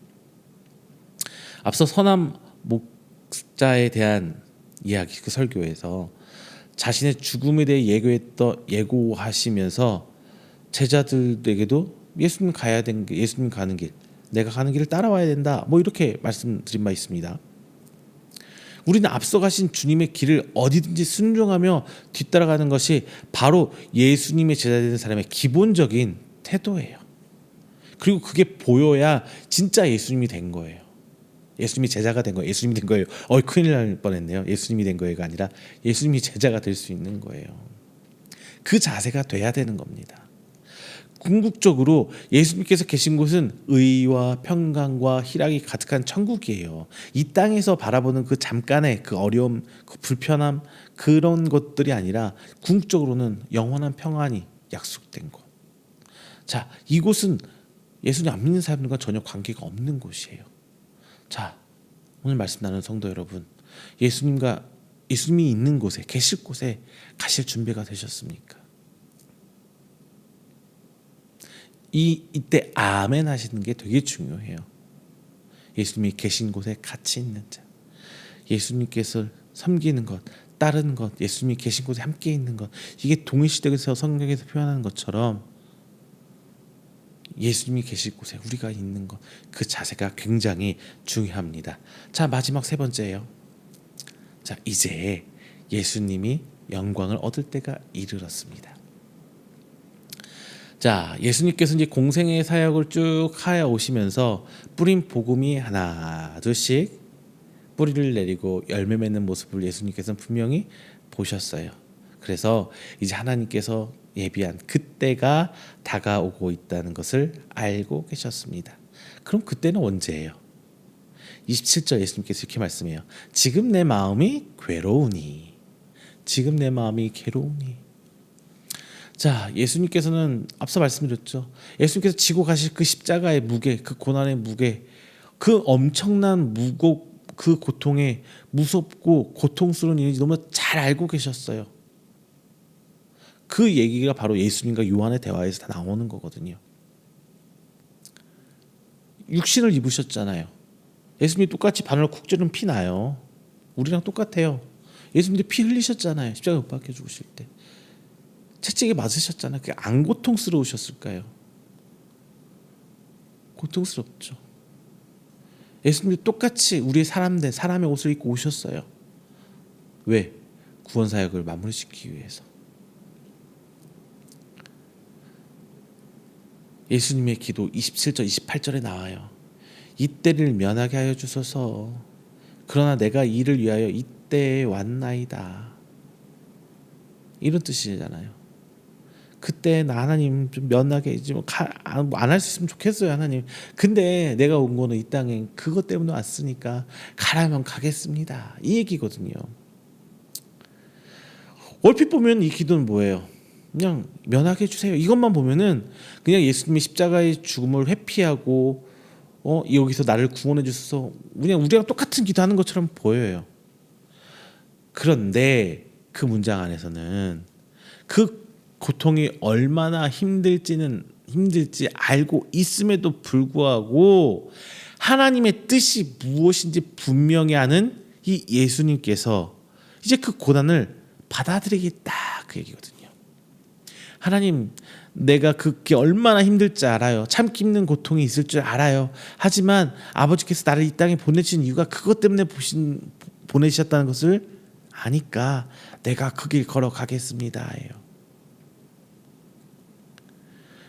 S1: 앞서 선한 목자에 대한 이야기 그 설교에서 자신의 죽음에 대해 예고하시면서 제자들에게도 예수님 가야 되는 길, 예수님 가는 길, 내가 가는 길을 따라와야 된다. 뭐 이렇게 말씀드린 바 있습니다. 우리는 앞서 가신 주님의 길을 어디든지 순종하며 뒤따라가는 것이 바로 예수님의 제자 되는 사람의 기본적인 태도예요. 그리고 그게 보여야 진짜 예수님이 된 거예요. 예수님이 제자가 된 거예요. 예수님이 된 거예요. 큰일 날 뻔했네요. 예수님이 된 거예요가 아니라 예수님이 제자가 될 수 있는 거예요. 그 자세가 돼야 되는 겁니다. 궁극적으로 예수님께서 계신 곳은 의와 평강과 희락이 가득한 천국이에요. 이 땅에서 바라보는 그 잠깐의 그 어려움, 그 불편함 그런 것들이 아니라 궁극적으로는 영원한 평안이 약속된 곳. 자, 이곳은 예수님 안 믿는 사람들과 전혀 관계가 없는 곳이에요. 자, 오늘 말씀 나누는 성도 여러분, 예수님이 있는 곳에 계실 곳에 가실 준비가 되셨습니까? 이때 아멘 하시는 게 되게 중요해요. 예수님이 계신 곳에 같이 있는 자, 예수님께서 섬기는 것, 따르는 것, 예수님이 계신 곳에 함께 있는 것, 이게 동일시대에서 성경에서 표현하는 것처럼 예수님이 계실 곳에 우리가 있는 것, 그 자세가 굉장히 중요합니다. 자, 마지막 세 번째예요. 자, 이제 예수님이 영광을 얻을 때가 이르렀습니다. 자, 예수님께서 이제 공생의 사역을 쭉 하여 오시면서 뿌린 복음이 하나 둘씩 뿌리를 내리고 열매 맺는 모습을 예수님께서는 분명히 보셨어요. 그래서 이제 하나님께서 예비한 그때가 다가오고 있다는 것을 알고 계셨습니다. 그럼 그때는 언제예요? 27절 예수님께서 이렇게 말씀해요. 지금 내 마음이 괴로우니. 지금 내 마음이 괴로우니. 자, 예수님께서는 앞서 말씀드렸죠. 예수님께서 지고 가실 그 십자가의 무게, 그 고난의 무게, 그 엄청난 그 고통에 무섭고 고통스러운 일인지 너무 잘 알고 계셨어요. 그 얘기가 바로 예수님과 요한의 대화에서 다 나오는 거거든요. 육신을 입으셨잖아요. 예수님이 똑같이 바늘로 쿡 찌르면 피 나요. 우리랑 똑같아요. 예수님도 피 흘리셨잖아요. 십자가에 못 박혀 죽으실 때. 채찍에 맞으셨잖아요. 그게 안 고통스러우셨을까요? 고통스럽죠. 예수님도 똑같이 우리의 사람의 옷을 입고 오셨어요. 왜? 구원 사역을 마무리시키기 위해서. 예수님의 기도 27절 28절에 나와요. 이때를 면하게 하여 주소서. 그러나 내가 이를 위하여 이때에 왔나이다. 이런 뜻이잖아요. 그때 나 하나님 좀 면하게 해주지 안 할 수 있으면 좋겠어요 하나님. 근데 내가 온 거는 이 땅에 그것 때문에 왔으니까 가라면 가겠습니다. 이 얘기거든요. 얼핏 보면 이 기도는 뭐예요? 그냥 면하게 해주세요. 이것만 보면은 그냥 예수님이 십자가의 죽음을 회피하고 여기서 나를 구원해 주셔서 그냥 우리랑 똑같은 기도하는 것처럼 보여요. 그런데 그 문장 안에서는 그 고통이 얼마나 힘들지 알고 있음에도 불구하고 하나님의 뜻이 무엇인지 분명히 아는 이 예수님께서 이제 그 고난을 받아들이겠다 그 얘기거든요. 하나님, 내가 그게 얼마나 힘들지 알아요. 참기 힘든 고통이 있을 줄 알아요. 하지만 아버지께서 나를 이 땅에 보내신 이유가 그것 때문에 보내셨다는 것을 아니까 내가 그 길 걸어가겠습니다.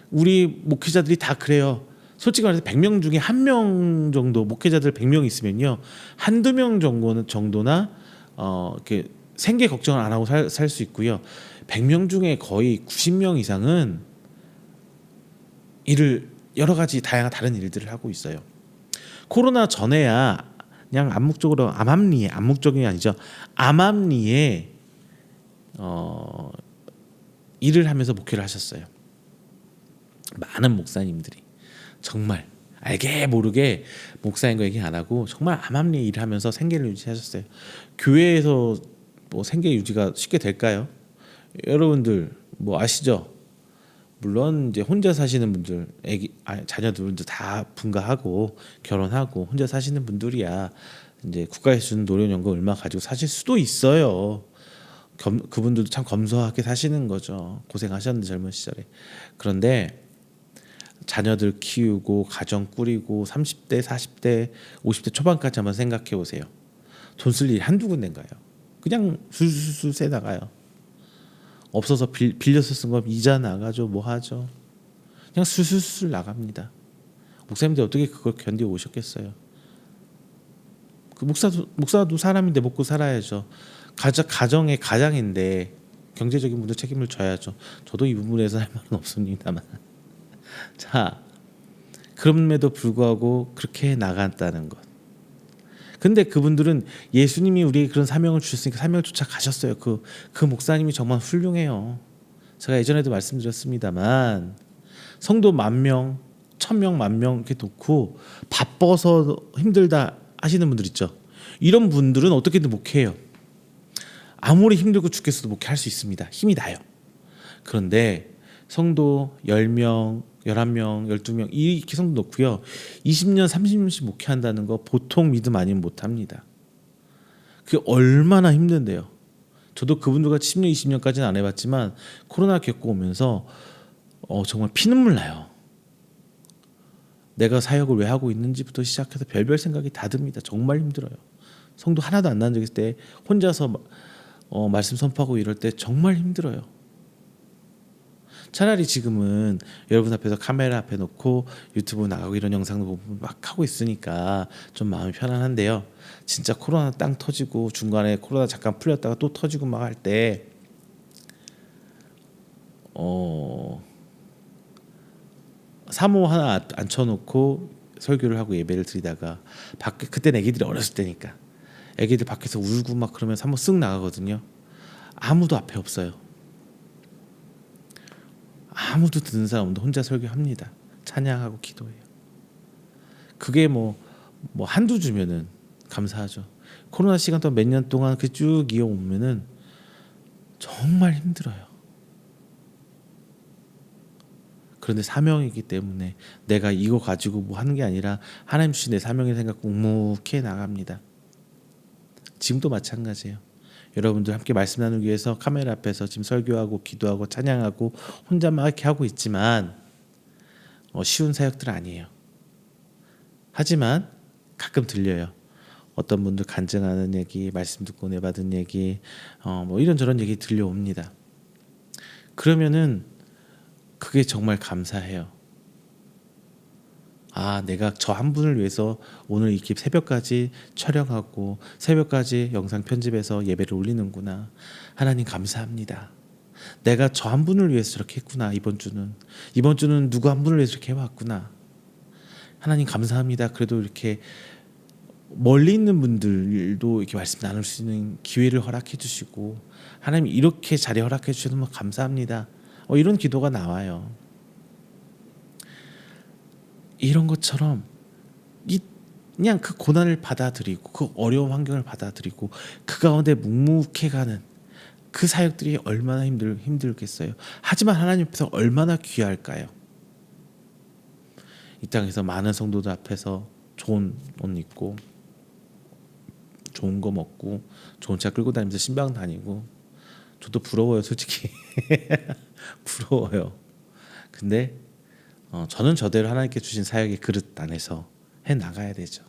S1: 우리 목회자들이 다 그래요. 솔직히 말해서 100명 중에 1명 정도, 목회자들 100명 있으면요, 한두 명 정도나 이렇게 생계 걱정을 안 하고 살 수 있고요. 100명 중에 거의 90명 이상은 여러 가지 다양한 다른 일들을 하고 있어요. 코로나 전에야 그냥 암묵적으로 암묵적이 아니죠. 암암리에 일을 하면서 목회를 하셨어요. 많은 목사님들이 정말 알게 모르게 목사인 거 얘기 안 하고 정말 암암리에 일하면서 생계를 유지하셨어요. 교회에서 뭐 생계 유지가 쉽게 될까요? 여러분들 뭐 아시죠? 물론 이제 혼자 사시는 분들, 자녀들도 다 분가하고 결혼하고 혼자 사시는 분들이야 이제 국가에서 주는 노령연금 얼마 가지고 사실 수도 있어요. 그분들도 참 검소하게 사시는 거죠. 고생하셨는데 젊은 시절에. 그런데 자녀들 키우고 가정 꾸리고 30대, 40대, 50대 초반까지 한번 생각해 보세요. 돈 쓸 일이 한두 군데인가요? 그냥 술술술 새 나가요. 없어서 빌려서 쓴 거 이자 나가죠. 뭐 하죠. 그냥 술술술 나갑니다. 목사님들 어떻게 그걸 견디고 오셨겠어요. 그 목사도 사람인데 먹고 살아야죠. 가정의 가장인데 경제적인 문제 책임을 져야죠. 저도 이 부분에서 할 말은 없습니다만. 자, 그럼에도 불구하고 그렇게 나갔다는 것. 근데 그분들은 예수님이 우리에게 그런 사명을 주셨으니까 사명을 쫓아가셨어요. 그 목사님이 정말 훌륭해요. 제가 예전에도 말씀드렸습니다만 성도 10,000명, 1,000명, 10,000명 이렇게 놓고 바빠서 힘들다 하시는 분들 있죠. 이런 분들은 어떻게든 목회해요. 아무리 힘들고 죽겠어도 목회할 수 있습니다. 힘이 나요. 그런데 성도 10명, 11명, 12명 이렇게 성도 놓고요. 20년, 30년씩 목회한다는 거 보통 믿음 아니면 못합니다. 그게 얼마나 힘든데요. 저도 그분들과 10년, 20년까지는 안 해봤지만 코로나 겪고 오면서 정말 피눈물 나요. 내가 사역을 왜 하고 있는지부터 시작해서 별별 생각이 다 듭니다. 정말 힘들어요. 성도 하나도 안 난 적 있을 때 혼자서 말씀 선포하고 이럴 때 정말 힘들어요. 차라리 지금은 여러분 앞에서 카메라 앞에 놓고 유튜브 나가고 이런 영상도 보고 막 하고 있으니까 좀 마음이 편안한데요. 진짜 코로나 땅 터지고 중간에 코로나 잠깐 풀렸다가 또 터지고 막 할 때 사모 하나 앉혀놓고 설교를 하고 예배를 드리다가 밖에 그때는 애기들이 어렸을 때니까 애기들 밖에서 울고 막 그러면 사모 쓱 나가거든요. 아무도 앞에 없어요. 아무도 듣는 사람 없는데 혼자 설교합니다. 찬양하고 기도해요. 그게 뭐 한두 주면은 감사하죠. 코로나 시간 동안 몇 년 동안 그 쭉 이어오면은 정말 힘들어요. 그런데 사명이기 때문에 내가 이거 가지고 뭐 하는 게 아니라 하나님 주신 내 사명이 생각 묵묵히 나갑니다. 지금도 마찬가지예요. 여러분들 함께 말씀 나누기 위해서 카메라 앞에서 지금 설교하고 기도하고 찬양하고 혼자만 이렇게 하고 있지만 쉬운 사역들 아니에요. 하지만 가끔 들려요. 어떤 분들 간증하는 얘기, 말씀 듣고 은혜 받은 얘기, 뭐 이런저런 얘기 들려옵니다. 그러면은 그게 정말 감사해요. 아, 내가 저 한 분을 위해서 오늘 이렇게 새벽까지 촬영하고 새벽까지 영상 편집해서 예배를 올리는구나. 하나님 감사합니다. 내가 저 한 분을 위해서 저렇게 했구나. 이번 주는 누구 한 분을 위해서 이렇게 해왔구나. 하나님 감사합니다. 그래도 이렇게 멀리 있는 분들도 이렇게 말씀 나눌 수 있는 기회를 허락해 주시고 하나님 이렇게 자리 허락해 주셔서 너무 감사합니다. 이런 기도가 나와요. 이런 것처럼 그냥 그 고난을 받아들이고 그 어려운 환경을 받아들이고 그 가운데 묵묵해가는 그 사역들이 얼마나 힘들겠어요. 하지만 하나님 앞에서 얼마나 귀할까요? 이 땅에서 많은 성도들 앞에서 좋은 옷 입고 좋은 거 먹고 좋은 차 끌고 다니면서 신방 다니고 저도 부러워요, 솔직히. 부러워요. 근데 저는 저대로 하나님께 주신 사역의 그릇 안에서 해 나가야 되죠.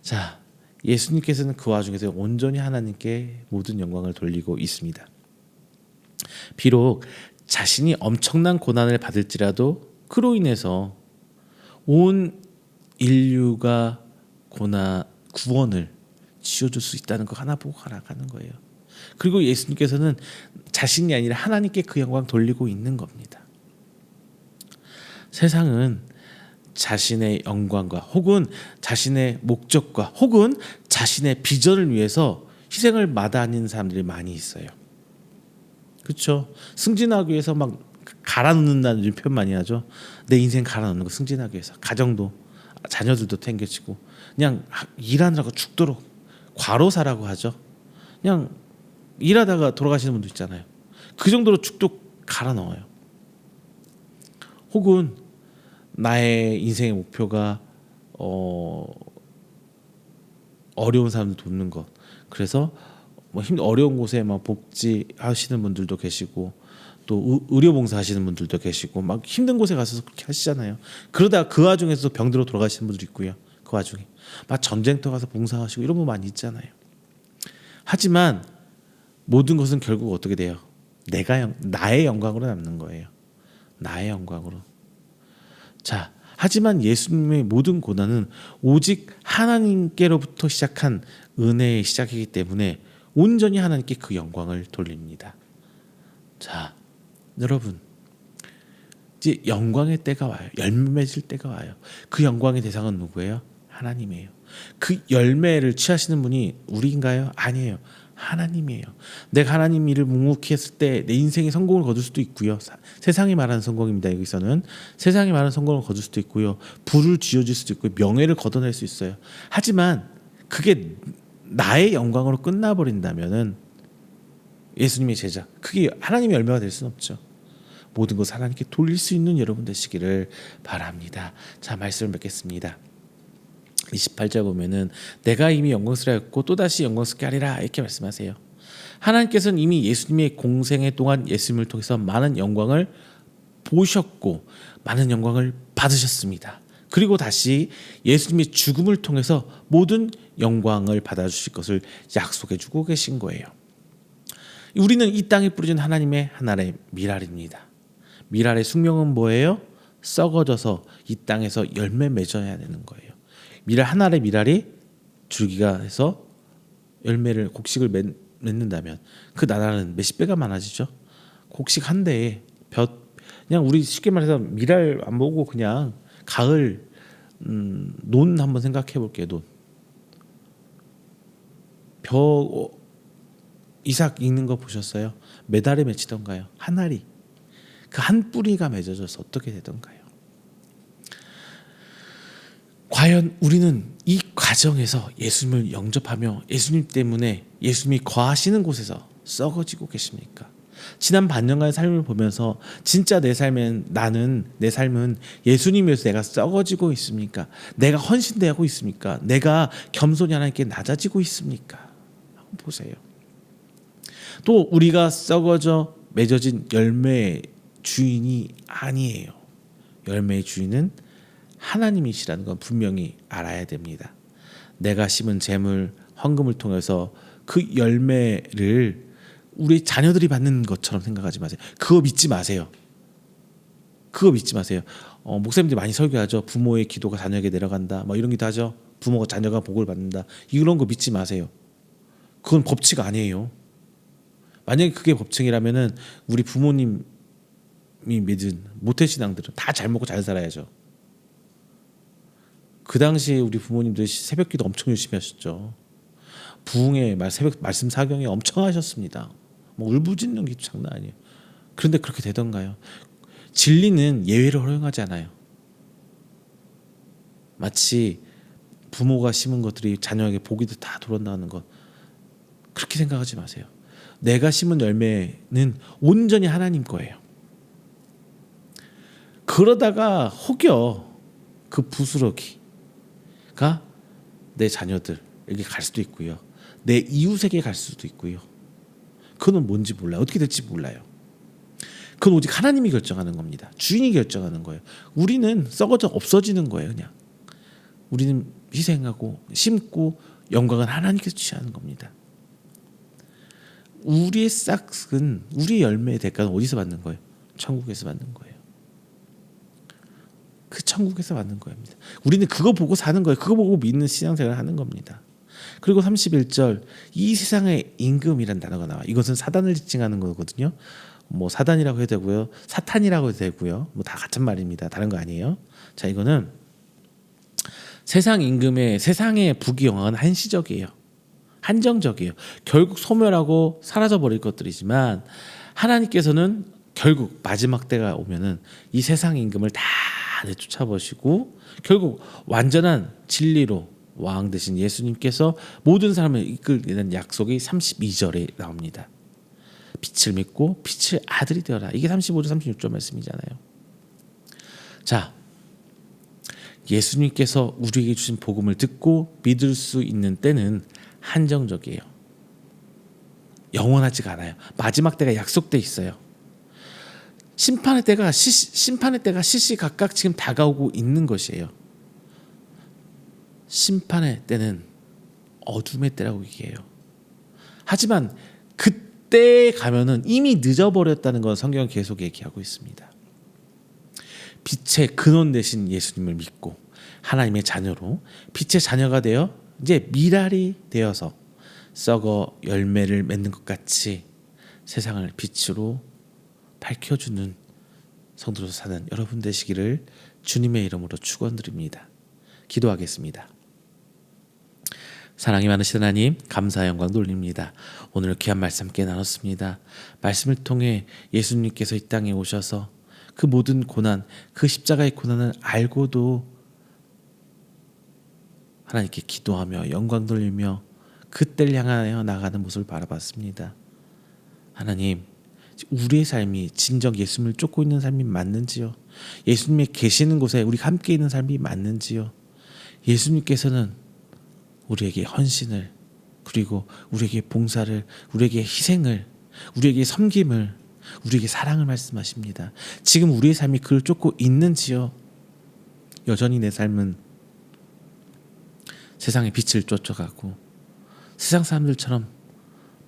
S1: 자, 예수님께서는 그 와중에서 온전히 하나님께 모든 영광을 돌리고 있습니다. 비록 자신이 엄청난 고난을 받을지라도 그로 인해서 온 인류가 구원을 지어줄 수 있다는 거 하나 보고 가는 거예요. 그리고 예수님께서는 자신이 아니라 하나님께 그 영광 돌리고 있는 겁니다. 세상은 자신의 영광과 혹은 자신의 목적과 혹은 자신의 비전을 위해서 희생을 마다하는 사람들이 많이 있어요. 그렇죠? 승진하기 위해서 막 갈아놓는다는 표현 많이 하죠. 내 인생 갈아놓는 거 승진하기 위해서 가정도 자녀들도 챙겨지고 그냥 일하느라고 죽도록 과로사라고 하죠. 그냥 일하다가 돌아가시는 분도 있잖아요. 그 정도로 죽도록 갈아넣어요. 혹은 나의 인생의 목표가 어려운 사람들 돕는 것. 그래서 어려운 곳에 막 복지하시는 분들도 계시고 또 의료봉사 하시는 분들도 계시고 막 힘든 곳에 가서 그렇게 하시잖아요. 그러다 그 와중에서 병들어 돌아가시는 분들도 있고요. 그 와중에 막 전쟁터 가서 봉사하시고 이런 분 많이 있잖아요. 하지만 모든 것은 결국 어떻게 돼요? 나의 영광으로 남는 거예요. 나의 영광으로. 자, 하지만 예수님의 모든 고난은 오직 하나님께로부터 시작한 은혜의 시작이기 때문에 온전히 하나님께 그 영광을 돌립니다. 자, 여러분, 이제 영광의 때가 와요. 열매 맺을 때가 와요. 그 영광의 대상은 누구예요? 하나님이에요. 그 열매를 취하시는 분이 우리인가요? 아니에요. 하나님이에요. 내가 하나님 일을 묵묵히 했을 때 내 인생의 성공을 거둘 수도 있고요. 세상이 말하는 성공입니다. 여기서는 세상이 말하는 성공을 거둘 수도 있고요. 부를 쥐어줄 수도 있고 명예를 걷어낼 수 있어요. 하지만 그게 나의 영광으로 끝나버린다면은 예수님의 제자, 그게 하나님의 열매가 될 수는 없죠. 모든 것을 하나님께 돌릴 수 있는 여러분 되시기를 바랍니다. 자, 말씀을 맺겠습니다. 28절 보면은 내가 이미 영광스러웠고 또다시 영광스럽게 하리라 이렇게 말씀하세요. 하나님께서는 이미 예수님의 공생애 동안 예수님을 통해서 많은 영광을 보셨고 많은 영광을 받으셨습니다. 그리고 다시 예수님의 죽음을 통해서 모든 영광을 받아주실 것을 약속해주고 계신 거예요. 우리는 이 땅에 뿌려진 하나님의 하나의 미랄입니다. 미랄의 숙명은 뭐예요? 썩어져서 이 땅에서 열매 맺어야 되는 거예요. 하나의 미랄이 줄기가 해서 열매를 곡식을 맺는다면 그 나라는 몇십 배가 많아지죠. 곡식 한 대에 그냥 우리 쉽게 말해서 미랄 안 보고 그냥 가을 논 한번 생각해 볼게요. 논. 이삭 익는 거 보셨어요? 몇 알에 맺히던가요? 한 알이. 그 한 뿌리가 맺어져서 어떻게 되던가요? 과연 우리는 이 과정에서 예수님을 영접하며 예수님 때문에 예수님이 거하시는 곳에서 썩어지고 계십니까? 지난 반년간의 삶을 보면서 진짜 내 삶은 예수님 위해서 내가 썩어지고 있습니까? 내가 헌신되고 있습니까? 내가 겸손히 하나님께 낮아지고 있습니까? 한번 보세요. 또 우리가 썩어져 맺어진 열매의 주인이 아니에요. 열매의 주인은 하나님이시라는 건 분명히 알아야 됩니다. 내가 심은 재물, 헌금을 통해서 그 열매를 우리 자녀들이 받는 것처럼 생각하지 마세요. 그거 믿지 마세요. 그거 믿지 마세요. 목사님들이 많이 설교하죠. 부모의 기도가 자녀에게 내려간다. 뭐 이런 기도 하죠. 부모가 자녀가 복을 받는다. 이런 거 믿지 마세요. 그건 법칙 아니에요. 만약에 그게 법칙이라면은 우리 부모님이 믿은 모태신앙들은 다 잘 먹고 잘 살아야죠. 그 당시에 우리 부모님들 새벽기도 엄청 열심히 하셨죠. 부흥회 새벽 말씀 사경에 엄청 하셨습니다. 뭐 울부짖는 게 장난 아니에요. 그런데 그렇게 되던가요? 진리는 예외를 허용하지 않아요. 마치 부모가 심은 것들이 자녀에게 복이 다 돌아온다는 것, 그렇게 생각하지 마세요. 내가 심은 열매는 온전히 하나님 거예요. 그러다가 혹여 그 부스러기가 내 자녀들에게 갈 수도 있고요. 내 이웃에게 갈 수도 있고요. 그건 뭔지 몰라요. 어떻게 될지 몰라요. 그건 오직 하나님이 결정하는 겁니다. 주인이 결정하는 거예요. 우리는 썩어져 없어지는 거예요. 그냥 우리는 희생하고 심고 영광은 하나님께서 취하는 겁니다. 우리의 싹은, 우리의 열매의 대가는 어디서 받는 거예요? 천국에서 받는 거예요. 그 천국에서 받는 겁니다. 우리는 그거 보고 사는 거예요. 그거 보고 믿는 신앙생활을 하는 겁니다. 그리고 31절, 이 세상의 임금이라는 단어가 나와요. 이것은 사단을 지칭하는 거거든요. 뭐 사단이라고 해도 되고요, 사탄이라고 해도 되고요, 뭐 다 같은 말입니다. 다른 거 아니에요. 자, 이거는 세상 임금의, 세상의 부귀영화는 한시적이에요. 한정적이에요. 결국 소멸하고 사라져 버릴 것들이지만 하나님께서는 결국 마지막 때가 오면은 이 세상 임금을 다 내쫓아 버시고 결국 완전한 진리로 왕 되신 예수님께서 모든 사람을 이끌는 약속이 32절에 나옵니다. 빛을 믿고 빛의 아들이 되어라. 이게 35절 36절 말씀이잖아요. 자, 예수님께서 우리에게 주신 복음을 듣고 믿을 수 있는 때는 한정적이에요. 영원하지가 않아요. 마지막 때가 약속돼 있어요. 심판의 때가 시시각각 지금 다가오고 있는 것이에요. 심판의 때는 어둠의 때라고 얘기해요. 하지만 그때에 가면은 이미 늦어버렸다는 건 성경은 계속 얘기하고 있습니다. 빛의 근원 되신 예수님을 믿고 하나님의 자녀로 빛의 자녀가 되어 이제 미랄이 되어서 썩어 열매를 맺는 것 같이 세상을 빛으로 밝혀주는 성도로 사는 여러분 되시기를 주님의 이름으로 축원드립니다. 기도하겠습니다. 사랑이 많으신 하나님, 감사 영광 돌립니다. 오늘 귀한 말씀 함께 나눴습니다. 말씀을 통해 예수님께서 이 땅에 오셔서 그 모든 고난, 그 십자가의 고난을 알고도 하나님께 기도하며 영광 돌리며 그 때를 향하여 나가는 모습을 바라봤습니다. 하나님, 우리의 삶이 진정 예수님을 쫓고 있는 삶이 맞는지요? 예수님이 계시는 곳에 우리가 함께 있는 삶이 맞는지요? 예수님께서는 우리에게 헌신을, 그리고 우리에게 봉사를, 우리에게 희생을, 우리에게 섬김을, 우리에게 사랑을 말씀하십니다. 지금 우리의 삶이 그를 쫓고 있는지요? 여전히 내 삶은 세상의 빛을 쫓아가고 세상 사람들처럼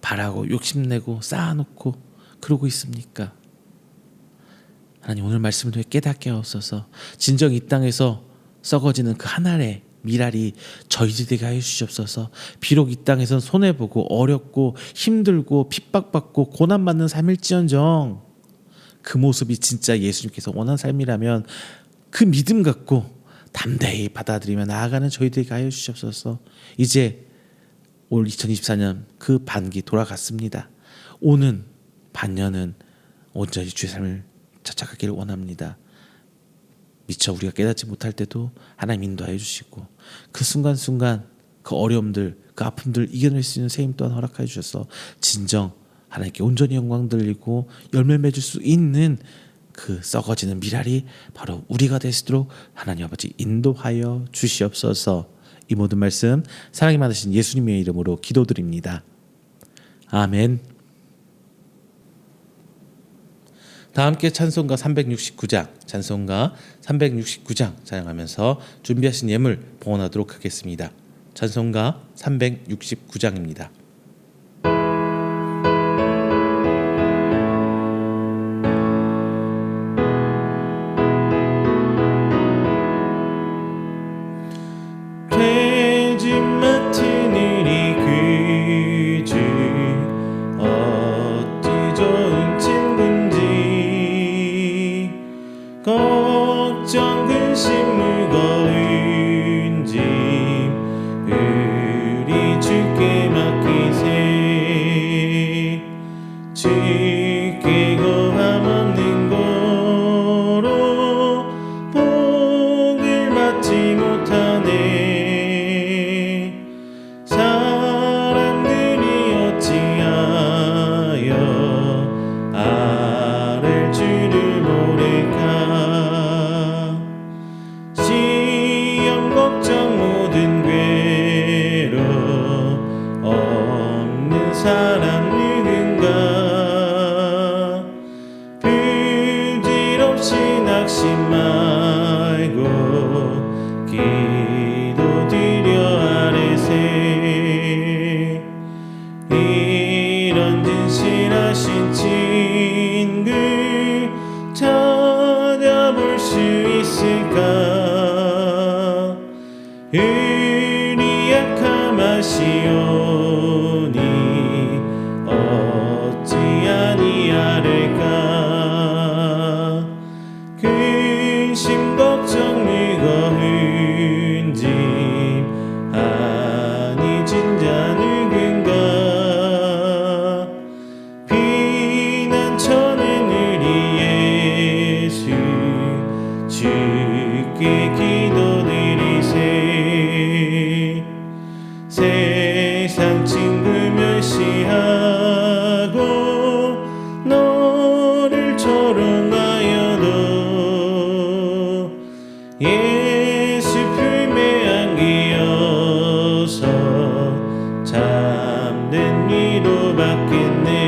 S1: 바라고 욕심내고 쌓아놓고 그러고 있습니까? 하나님, 오늘 말씀을 통해 깨닫게 하옵소서. 진정 이 땅에서 썩어지는 그 한 알의 미랄이 저희들에게 하여 주시옵소서. 비록 이 땅에선 손해보고 어렵고 힘들고 핍박받고 고난받는 삶일지언정 그 모습이 진짜 예수님께서 원하는 삶이라면 그 믿음 갖고 담대히 받아들이며 나아가는 저희들에게 하여 주시옵소서. 이제 올 2024년 그 반기 돌아갔습니다. 오는 반년은 온전히 주의 삶을 찾아가기를 원합니다. 미처 우리가 깨닫지 못할 때도 하나님 인도하여 주시고 그 순간순간 그 어려움들, 그 아픔들 이겨낼 수 있는 새 힘 또한 허락하여 주셔서 진정 하나님께 온전히 영광 돌리고 열매 맺을 수 있는 그 썩어지는 미랄이 바로 우리가 되시도록 하나님 아버지 인도하여 주시옵소서. 이 모든 말씀 사랑이 많으신 예수님의 이름으로 기도드립니다. 아멘. 다 함께 찬송가 369장, 찬송가 369장 찬양하면서 준비하신 예물 봉헌하도록 하겠습니다. 찬송가 369장입니다.
S2: 누군가 부질없이 낙심 말고 기도드려 아뢰세. 이런 진실하신 친구 찾아볼 수 있을까? 우리 약함 아시오니 어찌 아니하릴까? 근심 걱정 무거운 짐 아니 진자 누군가 피난처는 우리 예수 주께 기도드리세. 세상 친구 멸시하고 너를 조롱하여도 예수 품에 안기어서 참된 위로 받겠네.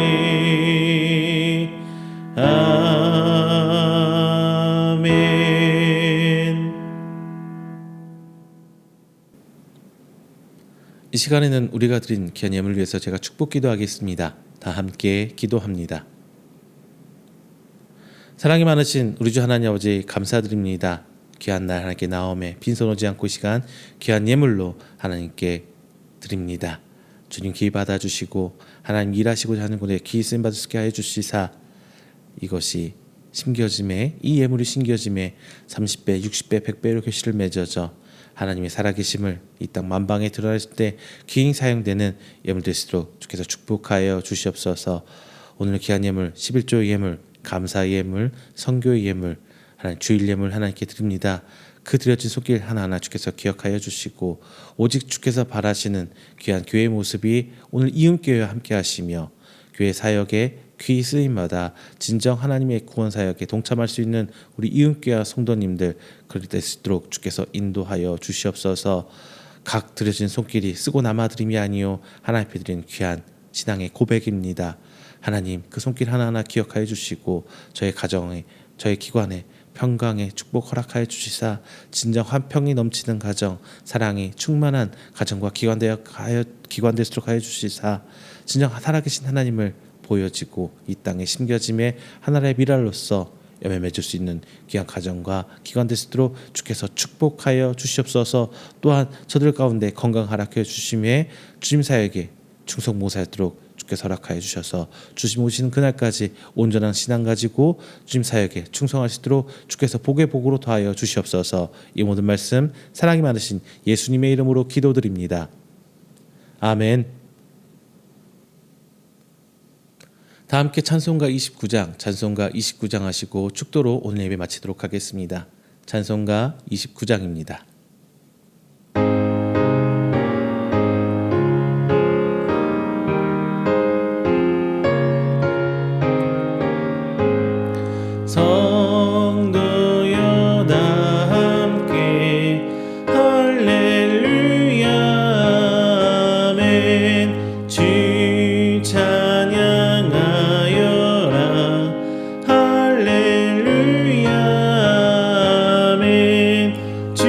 S2: 아멘.
S1: 이 시간에는 우리가 드린 귀한 예물을 위해서 제가 축복 기도하겠습니다. 다 함께 기도합니다. 사랑이 많으신 우리 주 하나님 아버지 감사드립니다. 귀한 날 하나님께 나옴에 빈손 오지 않고 이 시간 귀한 예물로 하나님께 드립니다. 주님 기회 받아주시고 하나님 일하시고자 하는 곳에 기회 쓰임 받을 수 있게 하여 주시사 이것이 심겨짐에 이 예물이 심겨짐에 30배 60배 100배로 결실을 맺어져 하나님의 살아계심을 이 땅 만방에 드러냈을 때 귀히 사용되는 예물 되시도록 주께서 축복하여 주시옵소서. 오늘 귀한 예물 11조의 예물 감사의 예물 선교의 예물 하나님 주일 예물 하나님께 드립니다. 그 드려진 손길 하나하나 주께서 기억하여 주시고 오직 주께서 바라시는 귀한 교회의 모습이 오늘 이음교회와 함께 하시며 교회 사역에 귀 쓰임마다 진정 하나님의 구원 사역에 동참할 수 있는 우리 이음교회와 성도님들 그리 될 수 있도록 주께서 인도하여 주시옵소서. 각 드려진 손길이 쓰고 남아드림이 아니요 하나님 앞에 드린 귀한 신앙의 고백입니다. 하나님 그 손길 하나하나 기억하여 주시고 저의 가정에 저의 기관에 평강에 축복 허락하여 주시사 진정 화평이 넘치는 가정 사랑이 충만한 가정과 기관되도록 하여 주시사 진정 살아계신 하나님을 보여지고 이 땅에 심겨짐에 하나의 미랄로서 열매 맺을 수 있는 귀한 가정과 기관 될 수 있도록 주께서 축복하여 주시옵소서. 또한 저들 가운데 건강 허락하여 주심에 주님 사역에 충성 모사하도록 주께서 허락하여 주셔서 주님 오시는 그날까지 온전한 신앙 가지고 주님 사역에 충성할 수 있도록 주께서 복의 복으로 더하여 주시옵소서. 이 모든 말씀 사랑이 많으신 예수님의 이름으로 기도드립니다. 아멘. 다 함께 찬송가 29장 하시고 축도로 오늘 예배 마치도록 하겠습니다. 찬송가 29장입니다.
S2: 성도여 다 함께 할렐루야 아멘. 주 찬양하여라 할렐루야 아멘. 주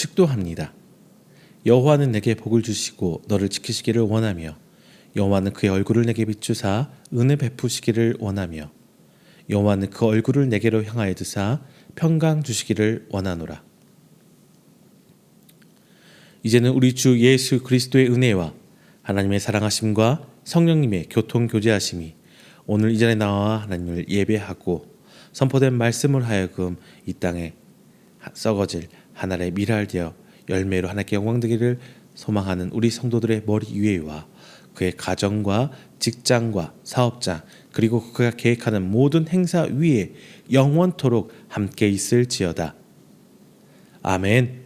S1: 축도합니다. 여호와는 내게 복을 주시고 너를 지키시기를 원하며 여호와는 그의 얼굴을 내게 비추사 은혜 베푸시기를 원하며 여호와는 그 얼굴을 내게로 향하여 드사 평강 주시기를 원하노라. 이제는 우리 주 예수 그리스도의 은혜와 하나님의 사랑하심과 성령님의 교통 교제하심이 오늘 이 자리에 나와 하나님을 예배하고 선포된 말씀을 하여금 이 땅에 썩어질 하늘의 미랄되어 열매로 하나님께 영광되기를 소망하는 우리 성도들의 머리 위에와 그의 가정과 직장과 사업장 그리고 그가 계획하는 모든 행사 위에 영원토록 함께 있을지어다. 아멘.